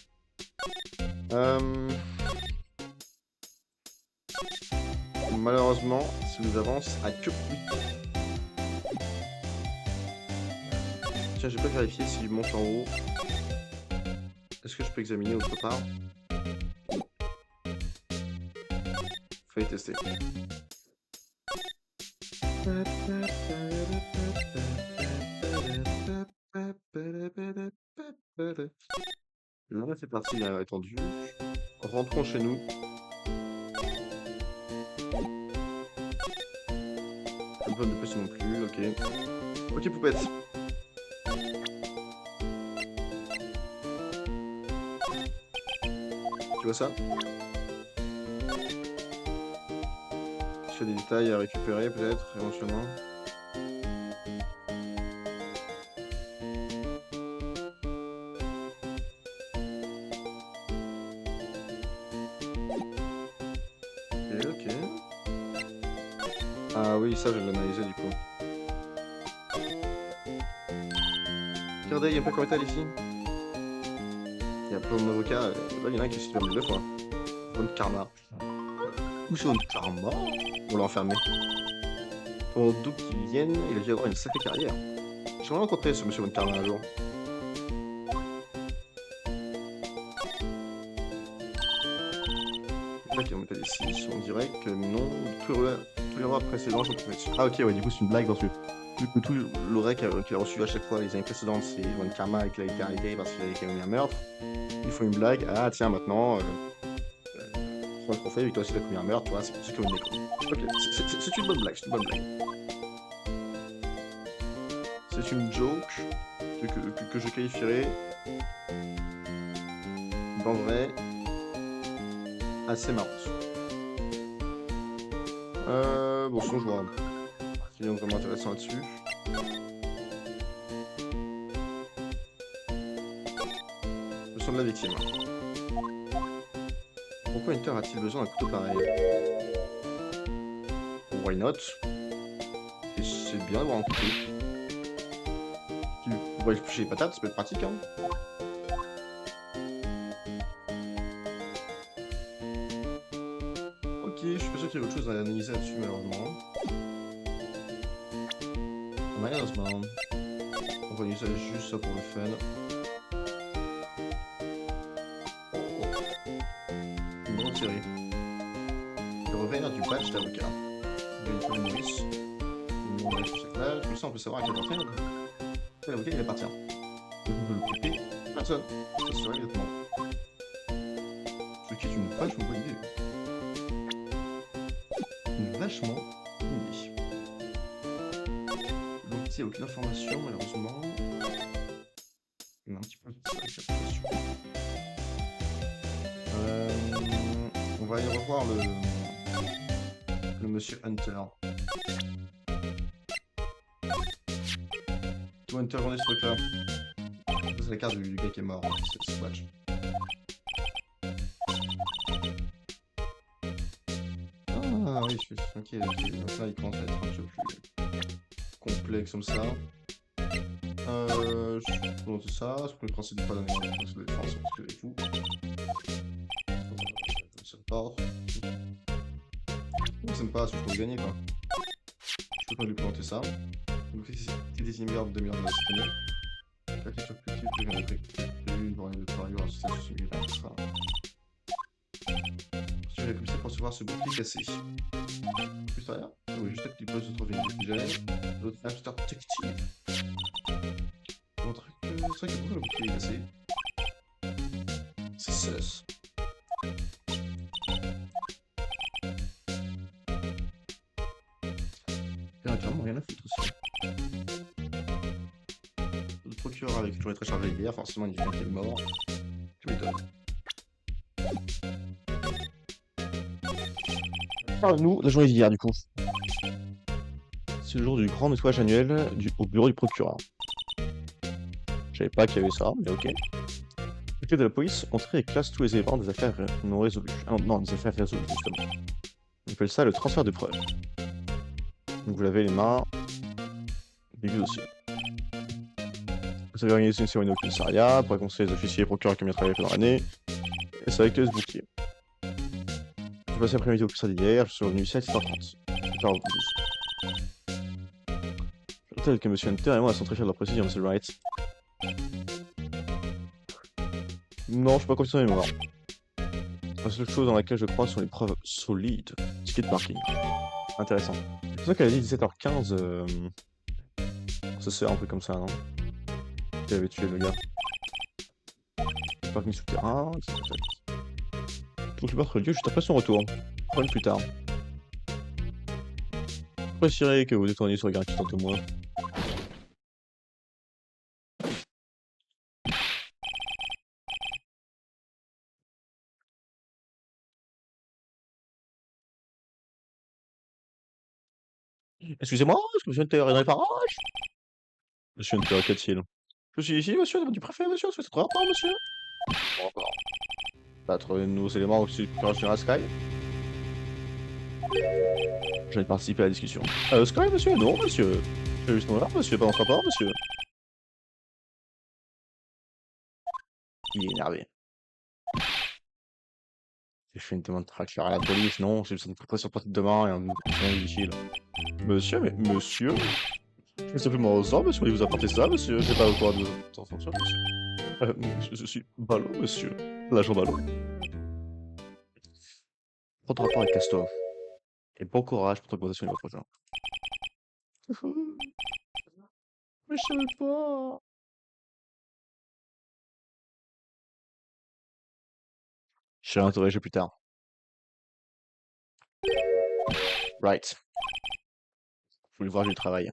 Malheureusement, ça nous avance à que Tiens, j'ai pas vérifié s'il monte en haut. Est-ce que je peux examiner autre part? Fallait tester. Là, c'est parti, il a étendu. Rentrons chez nous. Pas de plus non plus, ok. Ok, poupette. Tu vois ça? Tu as des détails à récupérer, peut-être, éventuellement. Ok. Ah oui, ça, je vais l'analyser du coup. Regardez, il y a pas comme métal ici. Il y a plein d'avocats. Là, il y en a un qui s'est fait 2 fois. Bonne karma. Où c'est bonne karma? On l'a enfermé. Pour d'où qu'il vienne, il a dû avoir une sacrée carrière. J'aimerais rencontrer ce monsieur bonne karma un jour. Là, qui est métal ici, on dirait que non, tous les rois précédents sont tombés dessus. Ah ok, ouais, du coup c'est une blague dans ce... Tout l'oreille qu'il a reçu à chaque fois les années précédentes, c'est bonne karma avec la littéralité parce qu'il avait commis un meurtre. Ils font une blague, ah tiens maintenant, prends le trophée, et toi aussi t'as commis un meurtre, tu vois, c'est pour ça qu'on est con. Ok, c'est une bonne blague, c'est une bonne blague. C'est une joke que je qualifierais d'en vrai assez marrante. Bon, sinon je vois rien de vraiment intéressant là-dessus. Le sang de la victime. Pourquoi Inter a-t-il besoin d'un couteau pareil? Why not? C'est bien d'avoir un couteau. Tu pourrais éplucher les patates, ça peut être pratique, hein. Ok, je suis pas sûr qu'il y ait autre chose à analyser là-dessus, malheureusement. Malheureusement. On va utiliser juste ça pour le fun. Une bonne série. Le revenir du badge d'avocat. Véhicule Maurice. Une nouvelle sur cette page. Comme ça, on peut savoir à quel entraîne. Quel avocat il appartient. Vous pouvez l'occuper. Personne. Ça serait exactement. Ce qui est une vachement bonne idée. Une vachement bonne idée. Donc ici, il n'y a aucune information, malheureusement. On a un petit peu de ça avec l'application. On va aller revoir le monsieur Hunter. Tout Hunter, on est ce truc-là. C'est la carte du gars qui est mort. C'est Swatch. Ah oui, ok, ok. Là, il commence à être un peu plus complexe comme ça. Je pense que ça. Je peux le principe de pas donner parce que les défenses, parce que les fous. Ça part. Ça me passe, je peux le gagner quoi. Je peux pas lui planter ça. Donc si c'est des milliards de demi-heures de la système. La question plus petite, je viens de une journée de travail, alors c'est celui-là, tout ça. Si j'ai commencé à recevoir ce bouclier cassé. Plus rien. Oui, juste un petit peu de trouver une déjà. L'autre hamster detective. Mon truc, c'est vrai que pourquoi le bouclier est cassé? C'est sus. Il y a clairement rien à foutre aussi. Le procureur avec toujours très chargé hier, forcément il y a quelqu'un qui est mort. Je m'étonne. Ah, nous, la journée d'hier du coup. C'est le jour du grand nettoyage annuel au bureau du procureur. Je savais pas qu'il y avait ça, mais ok. Le chef de la police entrait et classe tous les éléments des affaires non résolues. Ah non, des affaires résolues, justement. On appelle ça le transfert de preuves. Donc vous lavez les mains, début dossier. Vous avez organisé une cérémonie au commissariat pour réconcilier les officiers et procureurs qui ont bien travaillé pendant l'année. Et c'est avec les boucliers. J'ai passé l'après-midi au commissariat d'hier, je suis revenu ici à 7h30. 7h12. Je note que M. Hunter et moi sont très fiers de leur précision, M. Wright. Non, je suis pas confiant en mes mémoires. La seule chose dans laquelle je crois sont les preuves solides. Ticket de parking. Intéressant. C'est pour ça qu'elle a dit 17h15. Ça sert un peu comme ça, non? Qui avait tué le gars. Parking souterrain, etc. Donc votre lieu juste après son retour. Pas plus tard. J'apprécierais que vous détourniez sur le regard qui tente au moins. Excusez-moi, est-ce que monsieur Hunter est dans les parages? Monsieur Hunter, qu'a-t-il? Je suis ici, monsieur, devant du préfet, monsieur, est-ce que c'est trop important, monsieur? Bon, encore. Battre de nouveaux éléments au supérieur général Sky. J'allais participer à la discussion. Sky, monsieur? Non, monsieur. J'ai juste mon heure, monsieur, pas dans ce rapport, monsieur. Il est énervé. J'ai fait une demande de traqueur à la police, non, j'ai besoin de pression pour demain et un difficile. Monsieur, mais monsieur? Je fais simplement au sang, monsieur, il vous apporter ça, monsieur. J'ai pas le droit de vous en monsieur. Je suis ballot, monsieur. L'agent ballot. Prends ton rapport avec Castor. Et bon courage pour ton augmentation le mois prochain. Mais je savais pas. Je serai interrogé plus tard. Right. Je voulais voir du travail.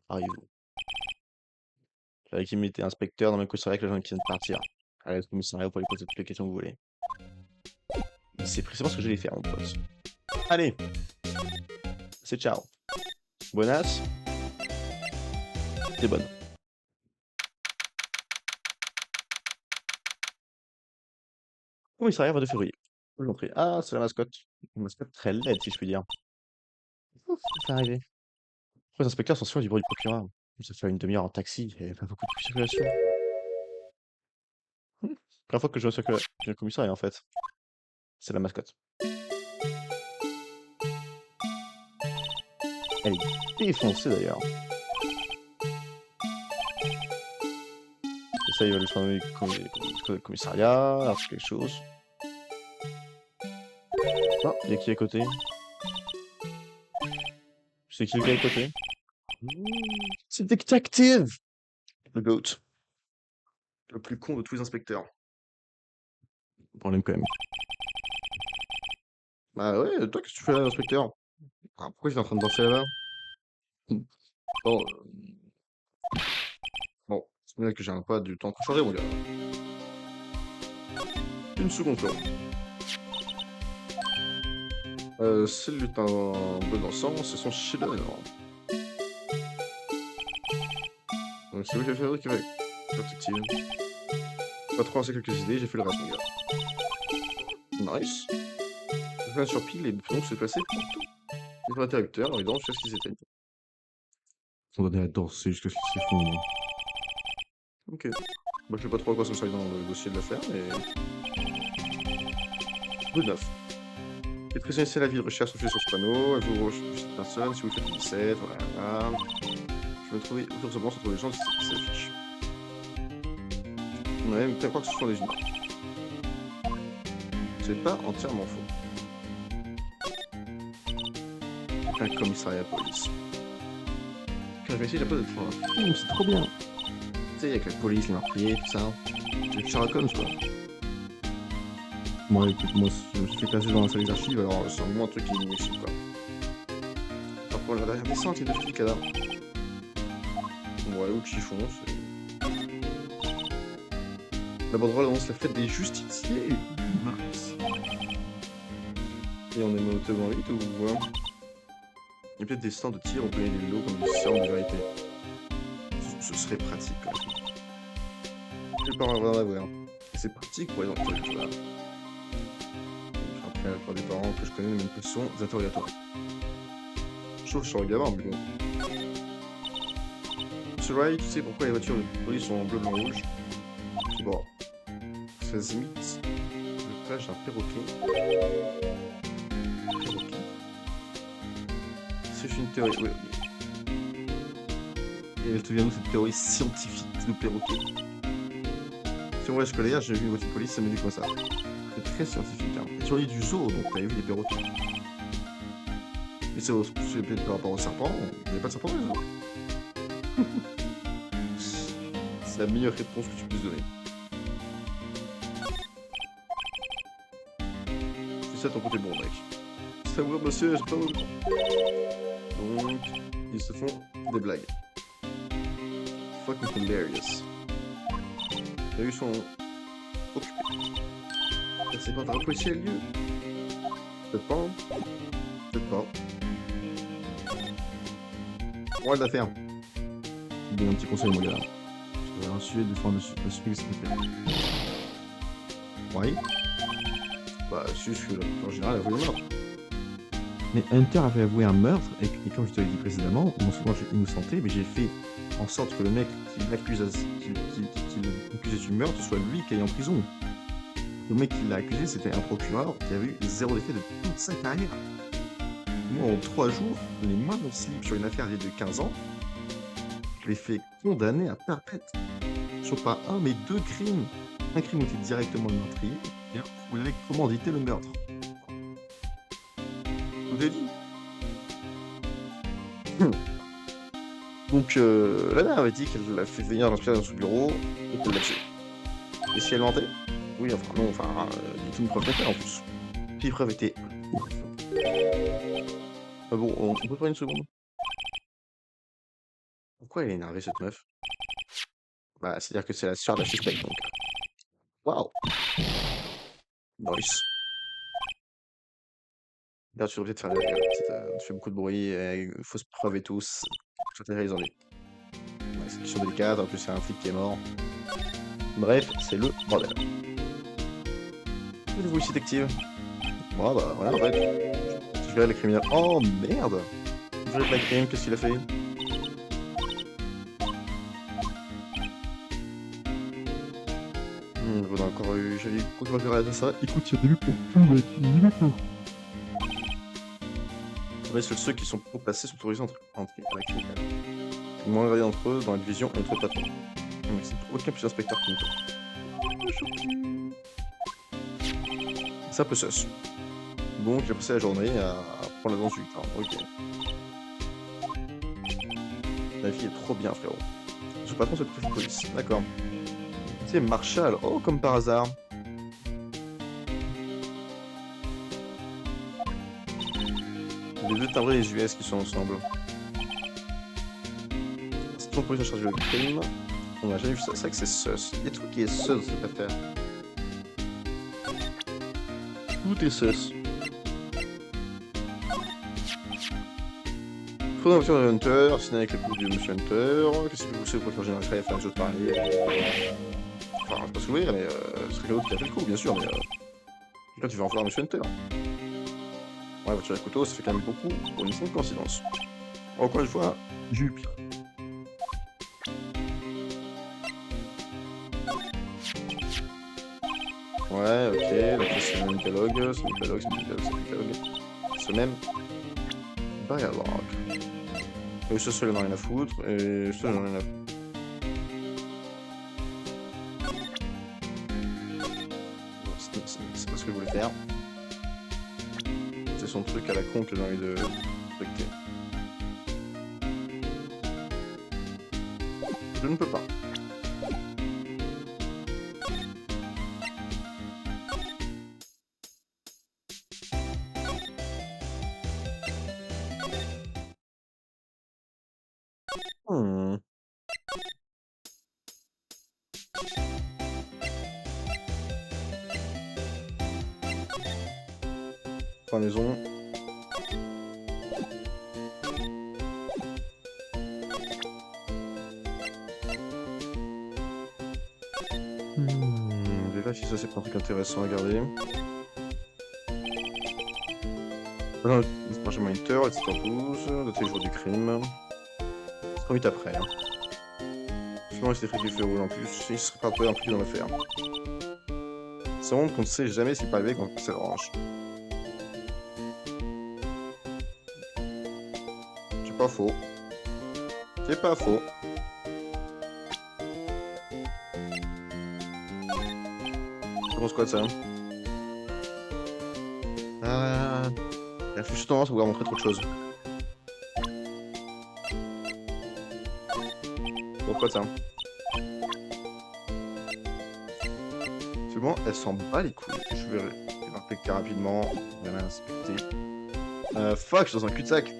Arrivez-vous. J'avais qui m'était inspecteur dans ma commissariat avec les gens qui viennent de partir. Allez, au commissariat pour lui poser toutes les questions que vous voulez. Mais c'est précisément ce que j'allais faire, mon pote. Allez. C'est ciao. Bonasse. C'est bonne. Commissariat 22 février. L'entrée. Ah, c'est la mascotte. Une mascotte très laide, si je puis dire. Ouf, ça fait arriver. Les inspecteurs sont sûrs du bureau du procureur. Ça fait une demi-heure en taxi et pas beaucoup de circulation. Première fois que je vois circuler le commissariat, en fait. C'est la mascotte. Elle est défoncée d'ailleurs. Et ça, il va le faire du commissariat, alors quelque chose. Ah, il y a qui à côté? C'est qui le gars à côté? C'est Detective! Le GOAT. Le plus con de tous les inspecteurs. Bon, on l'aime quand même. Bah ouais, toi, qu'est-ce que tu fais là, inspecteur? Ah, pourquoi il est en train de danser là-bas? Bon, bon, c'est bien que j'ai un pas du temps pour changer, mon gars. Une seconde, quoi. C'est le lutin bleu dansant, c'est son chef-d'œuvre. Donc c'est lui qui a fait avec perspective. Pas trop lancé quelques idées, j'ai fait le reste, mon gars. Nice. Je viens sur pile et donc se passer pour tout. Les interrupteurs, et donc jusqu'à ce qu'ils s'éteignent. On va donner à danser jusqu'à ce qu'ils s'effondrent. Ok. Bah, je sais pas trop à quoi ça me sert dans le dossier de l'affaire, mais. Good enough. Les prisonniers, c'est la vie de recherche affichée sur ce panneau. Vous recherchez cette personne, si vous faites 17, voilà. Je vais trouver autour de ce moment, se trouve des gens qui s'affichent. Ouais, mais peut-être croire que ce sont des humains. C'est pas entièrement faux. Un commissariat de police. Quand je vais essayer, j'ai pas d'être c'est trop bien. Tu sais, avec la police, les meurtriers, tout ça. C'est Sherlock Holmes, quoi. Bon, écoute, moi, je me suis fait classer dans la salle des archives, alors c'est un moins un truc qui m'excite, quoi. Par contre, la dernière descente, il y a 2 petits cadavres. Ouais, ou de chiffon, c'est. La banderole annonce la fête des justiciers. Mince. Et on est monotonement vite ou quoi? Il y a peut-être des stands de tir, on peut gagner des lots comme des serres de vérité. Ce serait pratique, quand même. Je vais pas en avoir. C'est pratique pour les enfants, tu vois. Après, pour des parents que je connais, les mêmes que sont des interrogatoires. Je trouve que je suis un gamin, mais bon. Monsieur Wright, tu sais pourquoi les voitures de police sont en bleu, blanc, rouge? C'est bon. Ça imite le plage d'un perroquet. Perroquet. C'est une théorie, oui. Et elle te vient d'où cette théorie scientifique de perroquet? Si on voit scolaire, j'ai vu une voiture de police, ça me dit comme ça. C'est très scientifique, hein. Et tu lis du zoo, donc t'avais vu des perroquets. Et c'est peut-être par rapport au serpent, il n'y a pas de serpent dans les zoos. C'est la meilleure réponse que tu puisses donner. C'est ça ton côté bon, mec. Savoir, monsieur, j'ai pas autant. Donc, ils se font des blagues. Fucking hilarious. Les rues sont occupées. C'est pas un policier le lieu. Peut-être pas. Hein. Peut-être pas. On va la faire. Je te donne un petit conseil, mon gars. Je vais insuler de faire de celui qui s'est fait. Oui. Bah, c'est juste que, en général, elle a voulu un meurtre. Mais Hunter avait avoué un meurtre, et comme je te l'ai dit précédemment, non seulement j'ai innocenté, mais j'ai fait en sorte que le mec qui l'accusait du meurtre soit lui qui est en prison. Le mec qui l'a accusé, c'était un procureur qui avait eu 0 défait de toute sa carrière. Moi, en 3 jours, les moindres slips sur une affaire vieille de 15 ans, je l'ai fait condamner à perpète. Sur pas un, mais 2 crimes. Un crime où il était directement le meurtrier, et un où il avait commandité le meurtre. Je vous ai dit. Donc, la dame avait dit qu'elle l'a fait venir l'inspirer dans son bureau et qu'elle l'a tué. Et si elle mentait? Oui, enfin, non, enfin, il y a une preuve concrète en plus. Puis les preuves étaient. Ah bon, on peut prendre une seconde? Pourquoi elle est énervée cette meuf? Bah, c'est-à-dire que c'est la sœur de la suspecte donc. Waouh! Nice. Là, tu es obligé de faire des tu fais beaucoup de bruit, fausses preuves et tout, ça terrorise en lui. Ouais, c'est une question délicate, en plus c'est un flic qui est mort. Bref, c'est le bordel. Vous ici, détective? Bon, bah, voilà, en fait. Je verrai le criminel. Oh merde! Je verrai le crime, qu'est-ce qu'il a fait? On a encore eu. J'avais pourquoi je regarder ça? Écoute, il y a des vues pour tout, mec. Il y a pour. Ouais, ceux qui sont placés sont autorisés entre avec les Le moins gradé d'entre eux dans la division est notre patron. Mais c'est aucun plus inspecteur que nous. C'est un peu sus. Donc j'ai passé la journée à prendre la danse du temps. Ok. La fille est trop bien, frérot. Ce patron, c'est le préfet de police. D'accord. C'est Marshall. Oh, comme par hasard. Les deux timbrés des US qui sont ensemble. C'est toujours police en charge du crime. On n'a jamais vu ça. C'est vrai que c'est sus. Il y a tout qui est sus dans cette affaire. Tout est sus. Trop dans la voiture de Hunter, signé avec le coup de Monsieur Hunter. Qu'est-ce que vous savez pour faire générer faire une chose pareille? Enfin, je peux pas s'ouvrir, mais ce serait l'autre qui a fait le coup, bien sûr, mais là, tu vas en vouloir Monsieur Hunter. Ouais, voiture à couteau, ça fait quand même beaucoup pour une simple coïncidence. Encore une fois, j'ai eu pire. Ouais, ok, donc c'est le même dialogue, c'est le même dialogue, c'est le même dialogue, c'est le même dialogue. C'est le même dialogue. Et ça, j'en ai rien à foutre, et ça, j'en ai rien à foutre. C'est pas ce que je voulais faire. C'est son truc à la con que j'ai envie de respecter. Je ne peux pas. Hmm. Trois maisons. Déjà, si ça c'est pas un truc intéressant à garder. Non, c'est pas jamais Hunter, etc. 12, dater le jour du crime. C'est trop vite après. Hein. Souvent, il s'est fait du feu rouge en plus, il serait pas peu impliqué dans l'affaire. C'est honte qu'on ne sait jamais ce qui peut arriver quand c'est orange. C'est pas faux. C'est pas faux. Tu penses quoi de ça? Il a juste tendance à vouloir montrer trop de choses. Pourquoi ça? C'est bon, elle s'en bat les couilles. Je vais respecter rapidement. Je vais l'inspecter. Fuck, je suis dans un cul-de-sac.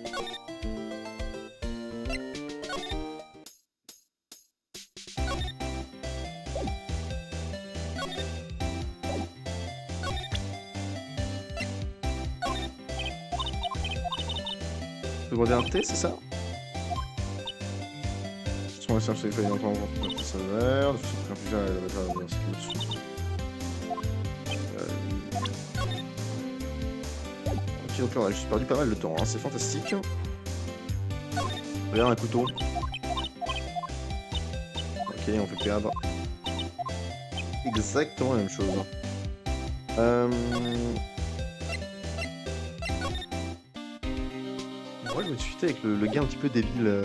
Je peux demander un thé, c'est ça? Son message s'est fait longtemps pour sa mère, de façon plus à la ok, donc là on a juste perdu pas mal de temps, hein. C'est fantastique. Regarde un couteau. Ok, on fait perdre exactement la même chose. Ouais, je me suis fait avec le gars un petit peu débile.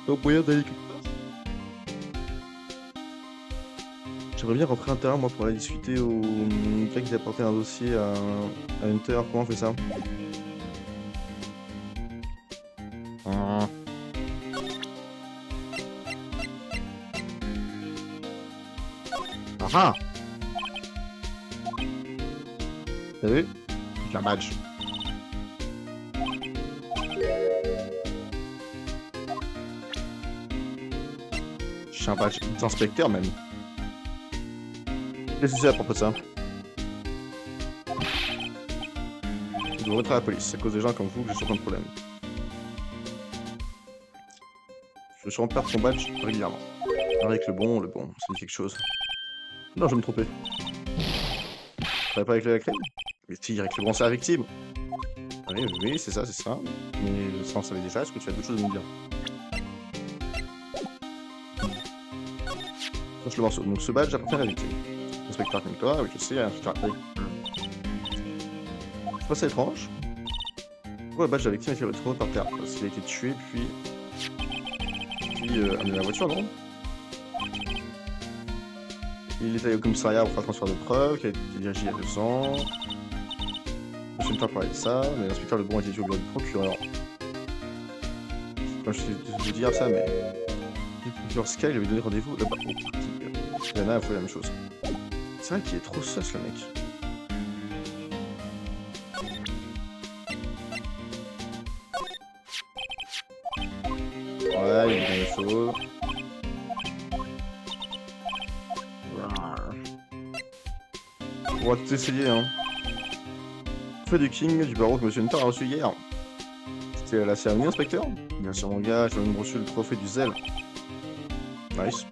Donc moyen d'aller quelque part. J'aimerais bien rentrer à l'intérieur moi pour aller discuter au gars qui a apporté un dossier à Hunter. Comment on fait ça? Ah! T'as vu? J'ai un badge. J'ai un badge d'inspecteur même. Qu'est-ce que c'est à propos de ça? Je dois rentrer à la police. C'est à cause des gens comme vous que j'ai souvent de problèmes. Je suis en perdre son badge régulièrement. Avec le bon, ça dit quelque chose. Non, je vais me tromper. Ça va pas avec la crime? Mais si, avec le bon, c'est la victime. Oui, oui, c'est ça, c'est ça. Mais ça, on savait déjà. Est-ce que tu as d'autres choses à me dire? Cherche le morceau. Donc ce badge appartient à la victime. Inspecteur comme toi, oui, je sais, inspecteur avec... C'est pas ça étrange? Pourquoi le badge de la victime a été retrouvé par terre? Parce qu'il a été tué, puis amené à la voiture, non? Il est allé au commissariat pour faire transfert de preuves, qui a été dirigé il y a 2 ans. Je ne vais pas parler de ça, mais l'inspecteur Lebon a été tué au bureau du procureur. Enfin, je vais dire ça, mais... Le procureur Sky lui avait donné rendez-vous là-bas. Yana a fait la même chose. C'est vrai qu'il est trop sus, le mec. Ouais, il y a la même chose. On va tout essayer, hein. Trophée du King du barreau que Monsieur Hunter a reçu hier. C'était la cérémonie, inspecteur? Bien sûr, mon gars, je vais même reçu le trophée du zèle. Nice.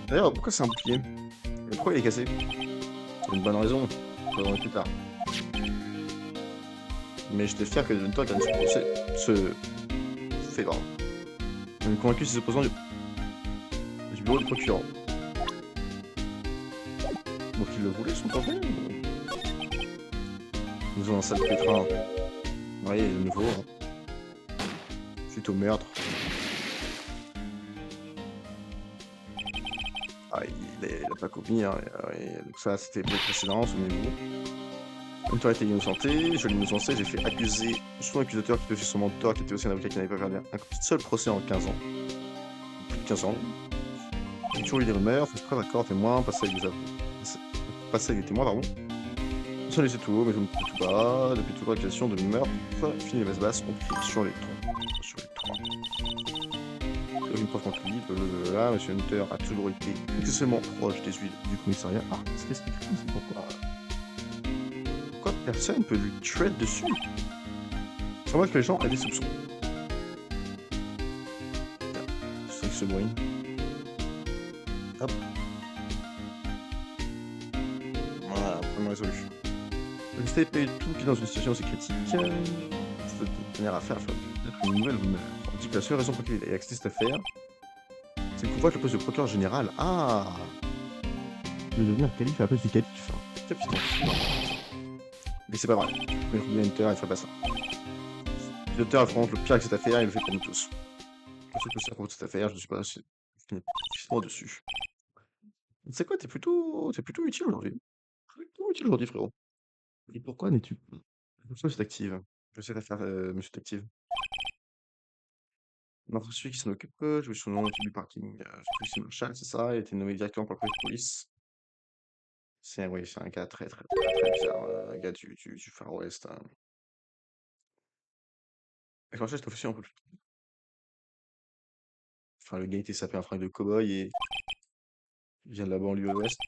D'ailleurs, pourquoi c'est un bouclier? Et pourquoi il est cassé? C'est une bonne raison. Je reviendrai plus tard. Mais j'étais fier que Hunter gagne ce procès. Ce fait, pardon. On est convaincu ses opposants du bureau du procureur. Donc il le voulait, son trophée? Nous avons un sale pétrin. Oui, de nouveau. Hein. Suite au meurtre. Ah, il a pas commis, hein. Donc ça, c'était le précédent, souvenez-vous. Hunter était innocenté, je l'innocentais, j'ai fait accuser son accusateur qui devait son mentor, qui était aussi un avocat qui n'avait pas perdu un seul procès en 15 ans. Plus de 15 ans. J'ai toujours eu des rumeurs, fait preuve, d'accord, témoin, passer avec des témoins, pardon. Ça laissait tout haut, mais je ne peux tout bas. Depuis toute l'accusation de meurtre, fini les basses ont pris sur les troncs. Sur les troncs. Une preuve contre lui, là, Monsieur Hunter a toujours été excessivement proche des huiles du commissariat. Ah, c'est ce qu'il écrit, c'est pourquoi. Pourquoi personne peut lui tread dessus? C'est vrai que les gens ont des soupçons. C'est ce bruit. Hop. Voilà, première résolution. Le système pas du tout, puis dans une situation aussi critique, cette dernière affaire peut-être une nouvelle rumeur. On dit que la seule raison pour laquelle il a accès à cette affaire, c'est qu'on voit le poste de procureur général. Ah! Il veut devenir calife à la place du calife. Capitaine. Mais c'est pas vrai. Mais Hunter, il ferait pas ça. Si Hunter affronte le pire avec cette affaire, il le fait pour nous tous. Je sais que c'est à propos de cette affaire, je ne suis pas suffisamment dessus. Tu sais quoi, t'es plutôt utile aujourd'hui. Plutôt utile aujourd'hui, frérot. Et pourquoi n'es-tu pas Monsieur Active? Je sais l'affaire, Monsieur Active. Non, celui qui s'en occupe, je me souviens du parking. C'est Marshall, c'est ça, il a été nommé directement par le préfet de police. Oui, c'est un gars très, très, très, très bizarre, un gars du Far West. Hein. Et Marshall, c'est officiel un peu plus. Enfin, le gars était sapé un fringue de cow-boy et il vient de la banlieue ouest.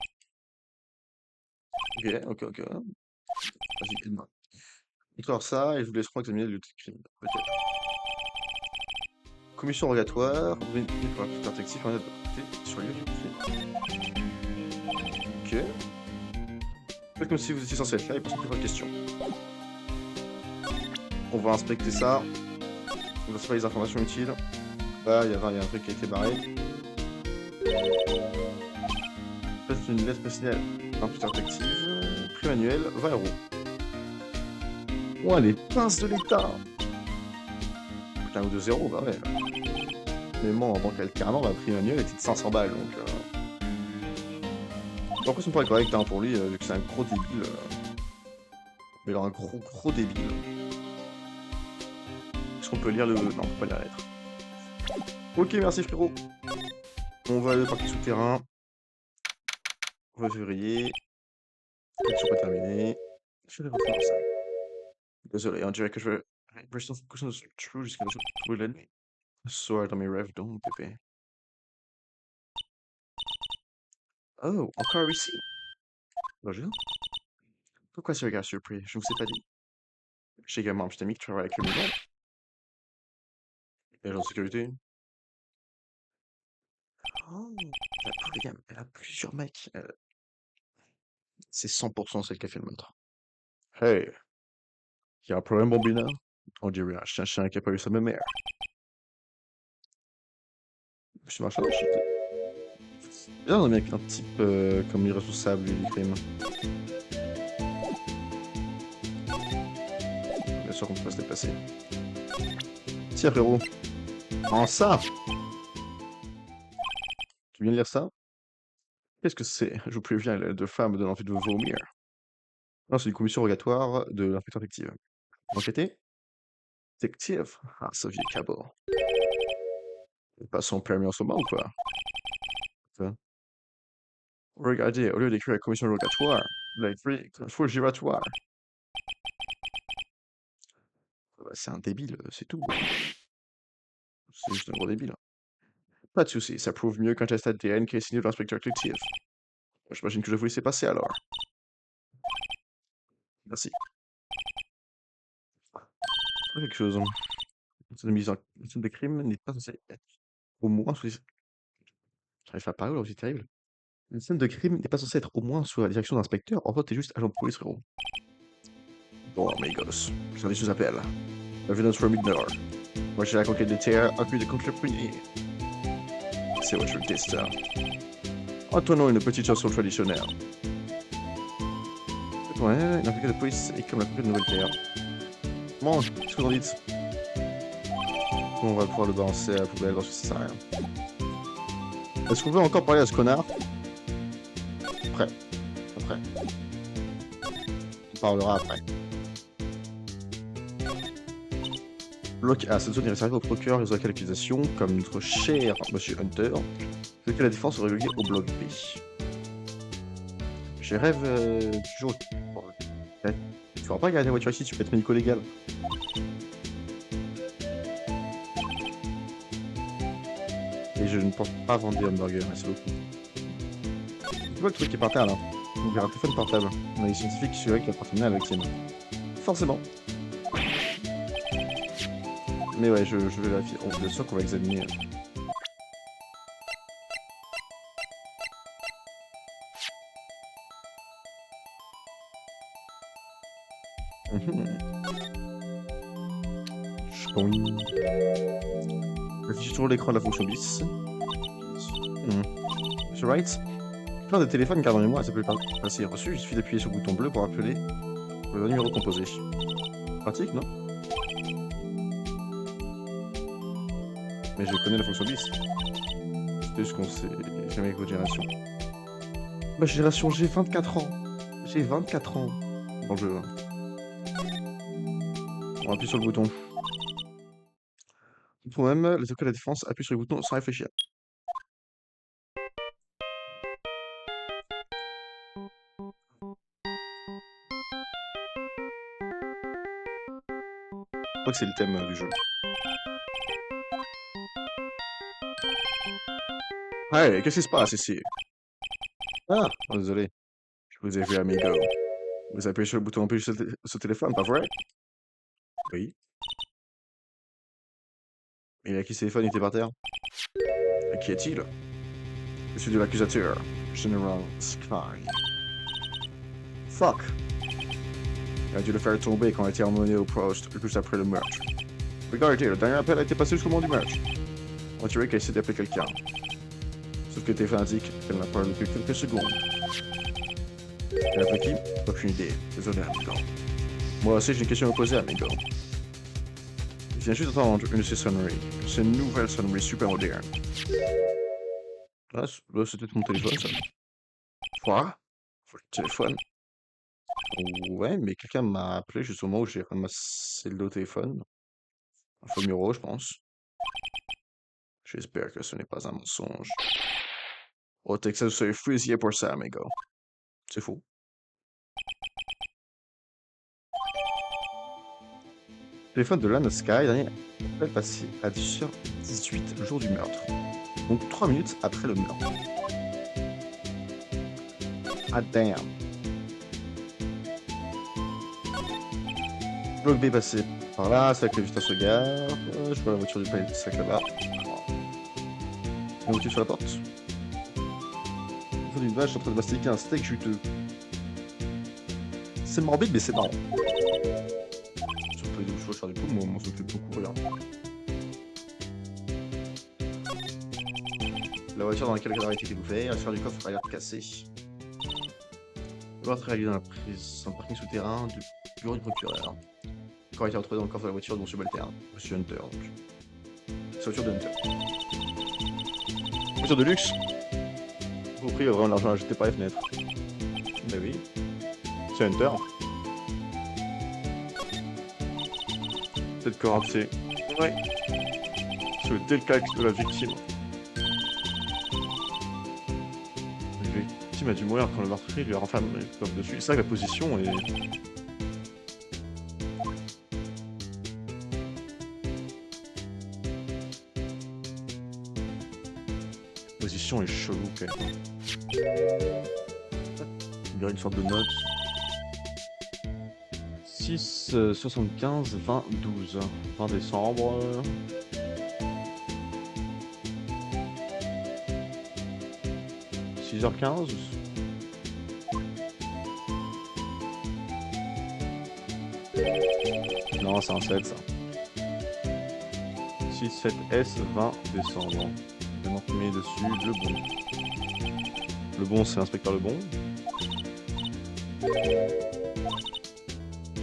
Ok. Vas-y, aide-moi. Déclare ça et je vous laisse examiner le lieu de crime. Peut-être. Commission rogatoire, pour un enquêteur détective en sur le lieu du crime. Ok. Faites comme si vous étiez censé être là et posez plusieurs questions. On va inspecter ça. On va se faire les informations utiles. Là, il y a un truc qui a été barré. Faites une lettre personnelle enquêteur détective. Prix manuel, 20 €. Ouais, les pinces de l'État! Putain, ou de 0, bah ouais. Mais moi, en tant qu'alternant, ma prix manuel était de 500 balles, donc... Après, ça me paraît correct, hein, pour lui, vu que c'est un gros débile. Mais alors, un gros débile. Est-ce qu'on peut lire le... Non, on peut pas lire la lettre. Ok, merci, frérot. On va aller au parquet souterrain. 20 février. Action pas terminée. Je vais reprendre ça. Désolé, on dirait que je vais rester en focus sur le true jusqu'à la trouver l'ennemi. Soir dans mes rêves, donc, bébé. Oh, encore ici. Bonjour. Pourquoi ce regard surpris? Je ne vous ai pas dit. J'ai également un petit ami qui travaille avec le milieu. Et agent de sécurité. Oh, elle a plusieurs mecs. C'est 100% celle qui a fait le meurtre. Hey, y a un problème, Bambina? On dirait un chien qui a pas eu sa mère. Monsieur Marchand, bien un mec, un type comme irresponsable du crime. Bien sûr qu'on peut pas se déplacer. Tiens, frérot. En ça! Tu viens de lire ça? Qu'est-ce que c'est? Je vous préviens, les deux femmes me donnent envie de vomir. Non, c'est une commission rogatoire de l'inspecteur détective. Enquêter? Détective? Ah, ce vieux cabot. Il passe son permis en ce moment ou quoi? Hein? Regardez, au lieu d'écrire la commission rogatoire, il a écrit faux giratoire. Bah, c'est un débile, c'est tout. C'est juste un gros débile. Pas de soucis, ça prouve mieux qu'un test ADN qui est signé de l'inspecteur détective. J'imagine que je vous laisser passer alors. Merci. Quelque chose. Une scène de mise en une scène de crime n'est pas censée être au moins sous j'arrive pas à parler, c'est terrible. Une scène de crime n'est pas censée être au moins sous la direction d'un inspecteur. En fait, t'es juste agent de police, frérot. Bon, amigos, le service nous appelle. Evidence from Ignore. Moi, j'ai la conquête de terre, accusé de contre-puni. C'est votre destin. Entonnons une petite chanson traditionnelle. Ouais, la conquête de police est comme la conquête de Nouvelle-Terre. Bon, qu'est-ce que vous en dites? On va pouvoir le balancer à la poubelle parce que ça sert à rien. Est-ce qu'on veut encore parler à ce connard? Après. Après. On parlera après. Bloc A. Cette zone est réservée au procureur et aux accusation, comme notre cher Monsieur Hunter, ce que la défense aurait relié au bloc B. Je rêve toujours... Ouais. Tu pourras pas garder la voiture ici, tu peux être médico-légal. Et je ne pense pas vendre des hamburgers, merci beaucoup. Tu vois le truc qui est par terre là? On verra un téléphone portable. On a des scientifiques qui suraient qu'il appartenait à Alexine. Forcément. Mais ouais, je vais vérifier. On le sûr qu'on va examiner. Affiche toujours l'écran de la fonction bis. Monsieur Wright, plein de téléphones gardant mémoire, ça peut passer reçu. Il suffit d'appuyer sur le bouton bleu pour appeler le numéro composé. Pratique, non? Mais je connais la fonction bis. C'est juste qu'on sait jamais avec votre génération. Ma génération, j'ai 24 ans. J'ai 24 ans dans le jeu. On appuie sur le bouton. Pour même, les écoles de la défense appuient sur le bouton sans réfléchir. Je crois que c'est le thème du jeu. Hey, qu'est-ce qui se passe ici? Ah, oh, désolé. Je vous ai vu, amigo. Vous appuyez sur le bouton empêche sur ce téléphone, pas vrai? Oui. Et à qui ce téléphone était par terre? À qui est-il? Je suis de l'accusateur, General Sky. Fuck! Il a dû le faire tomber quand il a été emmené au poste juste après le meurtre. Regardez, le dernier appel a été passé jusqu'au moment du meurtre. On dirait qu'elle essaie d'appeler quelqu'un. Sauf que le téléphone indique qu'elle n'a pas depuis quelques secondes. Elle a appelé qui? Aucune idée. Désolé, amigo. Moi aussi, j'ai une question à vous poser, amigo. Je viens juste d'entendre une de ces sonneries. C'est une nouvelle sonnerie super moderne. Ah, c'était mon téléphone, ça. Quoi? Le téléphone? Ouais, mais quelqu'un m'a appelé juste au moment où j'ai ramassé le téléphone. Un faux numéro, je pense. J'espère que ce n'est pas un mensonge. Au Texas, vous serez fusillé pour ça, amigo. C'est faux. Téléphone de Lana Sky, dernier appel passé à 10h18, le jour du meurtre. Donc 3 minutes après le meurtre. Ah damn. Bloc B passé par là, c'est là que les visiteurs se garent. Je vois la voiture du palais de sac là-bas. On voiture sur la porte. Au fond d'une vache en train de mastiquer un steak juteux. C'est morbide, mais c'est marrant. Surtout les deux choses, du coup, moi, on s'occupe beaucoup, regarde. La voiture dans laquelle le cadavre a été ouvert, la sphère du coffre a l'air cassée. Le meurtre réalisé dans un parking souterrain du bureau du procureur. Le corps a été retrouvé dans le coffre de la voiture de M. Balter, M. Hunter, donc. C'est la voiture de Hunter. Voiture de luxe. Le propriétaire a vraiment l'argent à jeter par les fenêtres. Bah oui. C'est Hunter. Peut-être corrupté. Ouais. C'est le décalque de la victime. La victime a dû mourir quand le meurtrier lui a renfermé comme dessus. C'est ça que la position est... La position est chelou quand même. Il y a une sorte de note. 6, 75, 20, 12. 20 décembre. 6h15. Non, c'est un 7 ça. 6, 7, S, 20 décembre. Je vais m'imprimer dessus le bon. Le bon, c'est l'inspecteur le bon.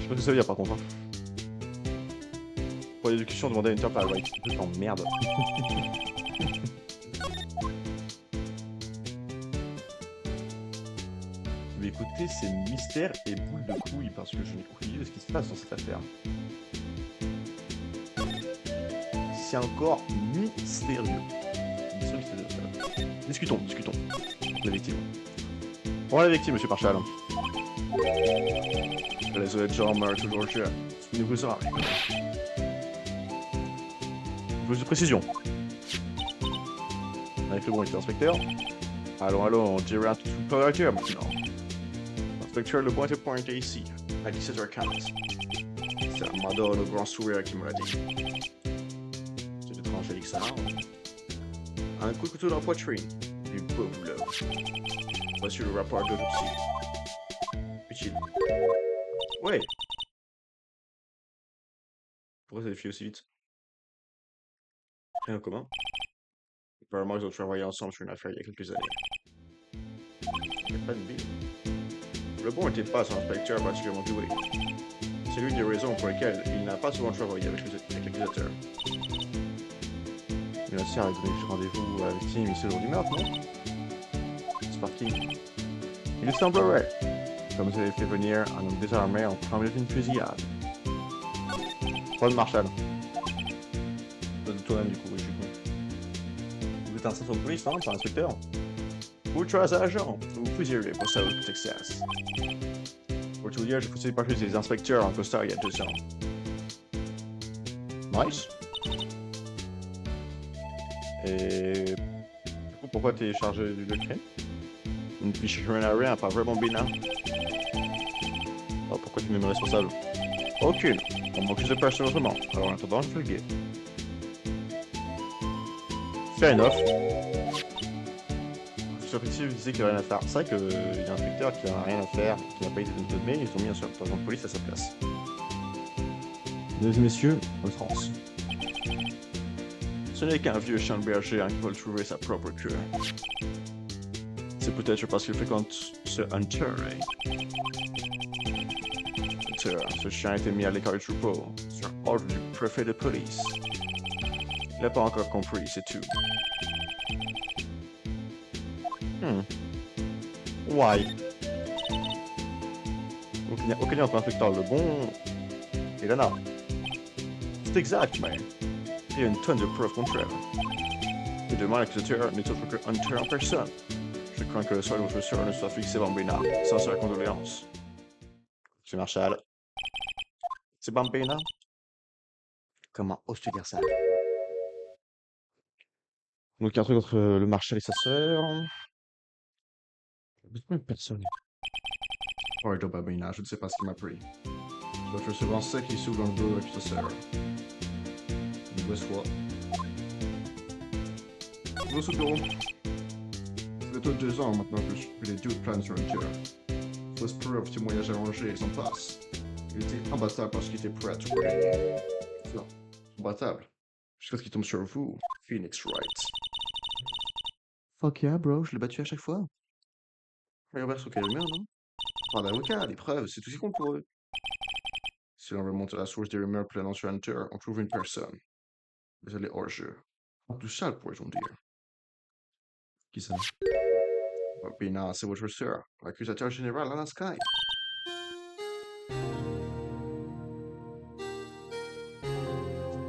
Je sais pas ce que ça veut dire par contre. Hein. Pour l'éducation, demander à une table à White. Putain, merde. Mais écoutez, c'est mystère et boule de couilles parce que je n'ai aucune idée de ce qui se passe dans cette affaire. C'est encore mystérieux. Discutons. La victime. Bon, la victime, monsieur Marshall. Les honnêtes gens meurent toujours chez nous. Vous sera. Plus de précision. Avec le bon inspecteur. Allons, on dirait un tout peu à maintenant. L'inspecteur Le Bon était pointé ici, à 17h15. C'est Armando le grand sourire qui me l'a dit. C'est étrange avec ça. Un coup de couteau dans la poitrine. Du beau boulot. Voici le rapport d'autopsie. Utile. Ouais. Pourquoi ça défile aussi vite? Rien en commun. Apparemment, ils ont travaillé ensemble sur une affaire il y a quelques années. Il n'y a pas de bille. Le bon n'était pas un inspecteur particulièrement doué. C'est l'une des raisons pour lesquelles il n'a pas souvent travaillé avec l'accusateur. Mais la sœur a donné rendez-vous à la victime ici le jour du meurtre, non? Sparky. Il semblerait, comme vous avez fait venir un homme désarmé en plein milieu d'une fusillade. Paul Marshall. De toi-même, du coup, oui, je suis con. Vous êtes un sergent de police, non? Pas un inspecteur? Ultra agent, vous fusilleriez pour ça au Texas. Pour tout dire, je faisais partie des inspecteurs en costard il y a 2 ans. Nice. Et du coup, pourquoi t'es chargé du crime? Une fiche rien, pas vraiment bénin. Alors pourquoi tu m'es responsable? Aucune. On m'accuse de personne autrement. Alors en attendant, je fais le guet. Fair enough. Sur le il disait qu'il n'y a rien à faire. C'est vrai qu'il y a un inspecteur qui n'a rien à faire, qui n'a pas été de ils ont mis un sergent de police à sa place. Mesdames et messieurs, en France. Ce n'est qu'un vieux chien de berger qui veut trouver sa propre queue. C'est peut-être parce qu'il fréquente ce Hunter, Hunter, ce chien a été mis à l'écart du troupeau, sur ordre du préfet de police. Il n'a pas encore compris, c'est tout. Why? Donc il n'y a aucun lien entre l'inspecteur le bon et Lana. C'est exact, mais il y a une tonne de preuves contraires. Et demain, l'accusateur n'est autre que Hunter en personne. Je crains que le sol où je suis ne soit fixé Bambina, sans sa condoléance. C'est Marshall. C'est Bambina? Comment oses-tu dire ça? Donc il y a un truc entre le Marshall et sa sœur. Personne. Ouais, Bambina, je ne sais pas ce qui m'a pris. Je dois faire souvent ça qui s'ouvre dans le dos avec sa sœur. Une mauvaise foi. Gros sous bureau. Ça fait 2 ans maintenant que les doutes planent sur un tueur. Fausse preuve, témoignage arrangé, et s'en passe. Il était imbattable parce qu'il était prêt à tout gagner. Non, imbattable. Jusqu'à ce qu'il tombe sur vous, Phoenix Wright. Fuck yeah, bro, je l'ai battu à chaque fois. Mais regarde sur quelle rumeur, non? Pas d'avocat, des preuves, c'est tout ce qui compte pour eux. Si l'on remonte à la source des rumeurs planant sur Hunter, on trouve une personne. Désolé, hors-jeu. Tout sale, pourrait-on dire. Qui ça? Bambina, c'est votre sœur, l'accusateur général Lana Skye.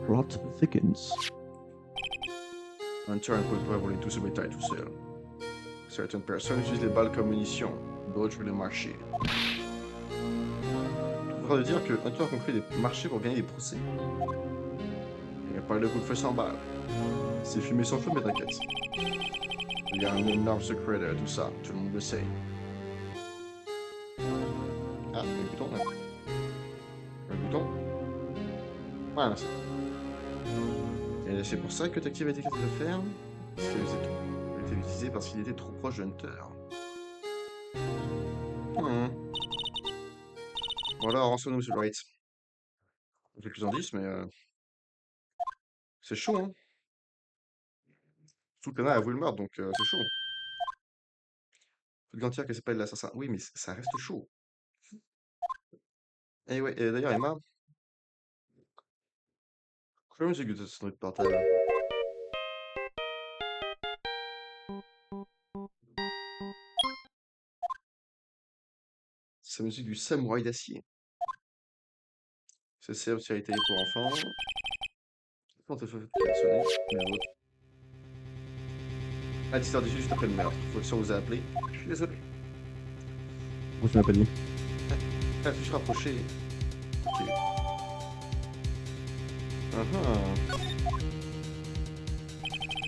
Plot thickens. Hunter ne peut pas voler tout ce bétail tout seul. Certaines personnes utilisent les balles comme munitions, d'autres jouent les marchés. Tu voudras dire que Hunter a compris des marchés pour gagner des procès? Il n'y a pas de coup de feu sans balles. C'est fumé sans feu, mais t'inquiète. Il y a un énorme secret derrière tout ça, tout le monde le sait. Ah, écoutons là. Bouton. Voilà, merci. Et c'est pour ça que tu actives l'étiquette de ferme. Parce qu'elle a été utilisée parce qu'il était trop proche de Hunter. Voilà, rançonnons Monsieur Wright. J'ai plus d'indices, mais c'est chaud, hein. Tout le canal a voulu le meurtre, donc c'est chaud. Faut te garantir que c'est pas l'assassin. Oui, mais ça reste chaud. Et ouais, et d'ailleurs, Emma, quelle musique de son portable? C'est la musique du Samouraï d'acier. C'est célèbre série télé pour enfants. Quand t'as fait qui a sonné? Merde. À 10h18, juste après le meurtre. Faut que ça vous a appelé. Je suis désolé. Moi, je m'appelle lui. Ah, je suis rapproché. Ok. Ah.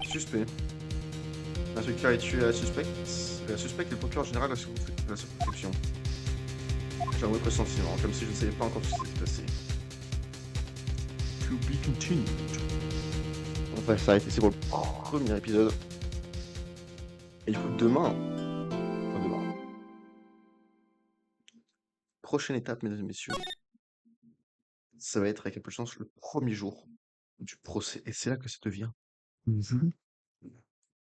Suspect. L'inspecteur a tué la suspecte. La suspecte est le procureur général de la circonscription. J'ai un mauvais pressentiment, comme si je ne savais pas encore ce qui s'était passé. To be continued. On va s'arrêter ici pour le premier épisode. Et du coup, demain, enfin demain, prochaine étape, mesdames et messieurs, ça va être avec un peu de chance le premier jour du procès. Et c'est là que ça devient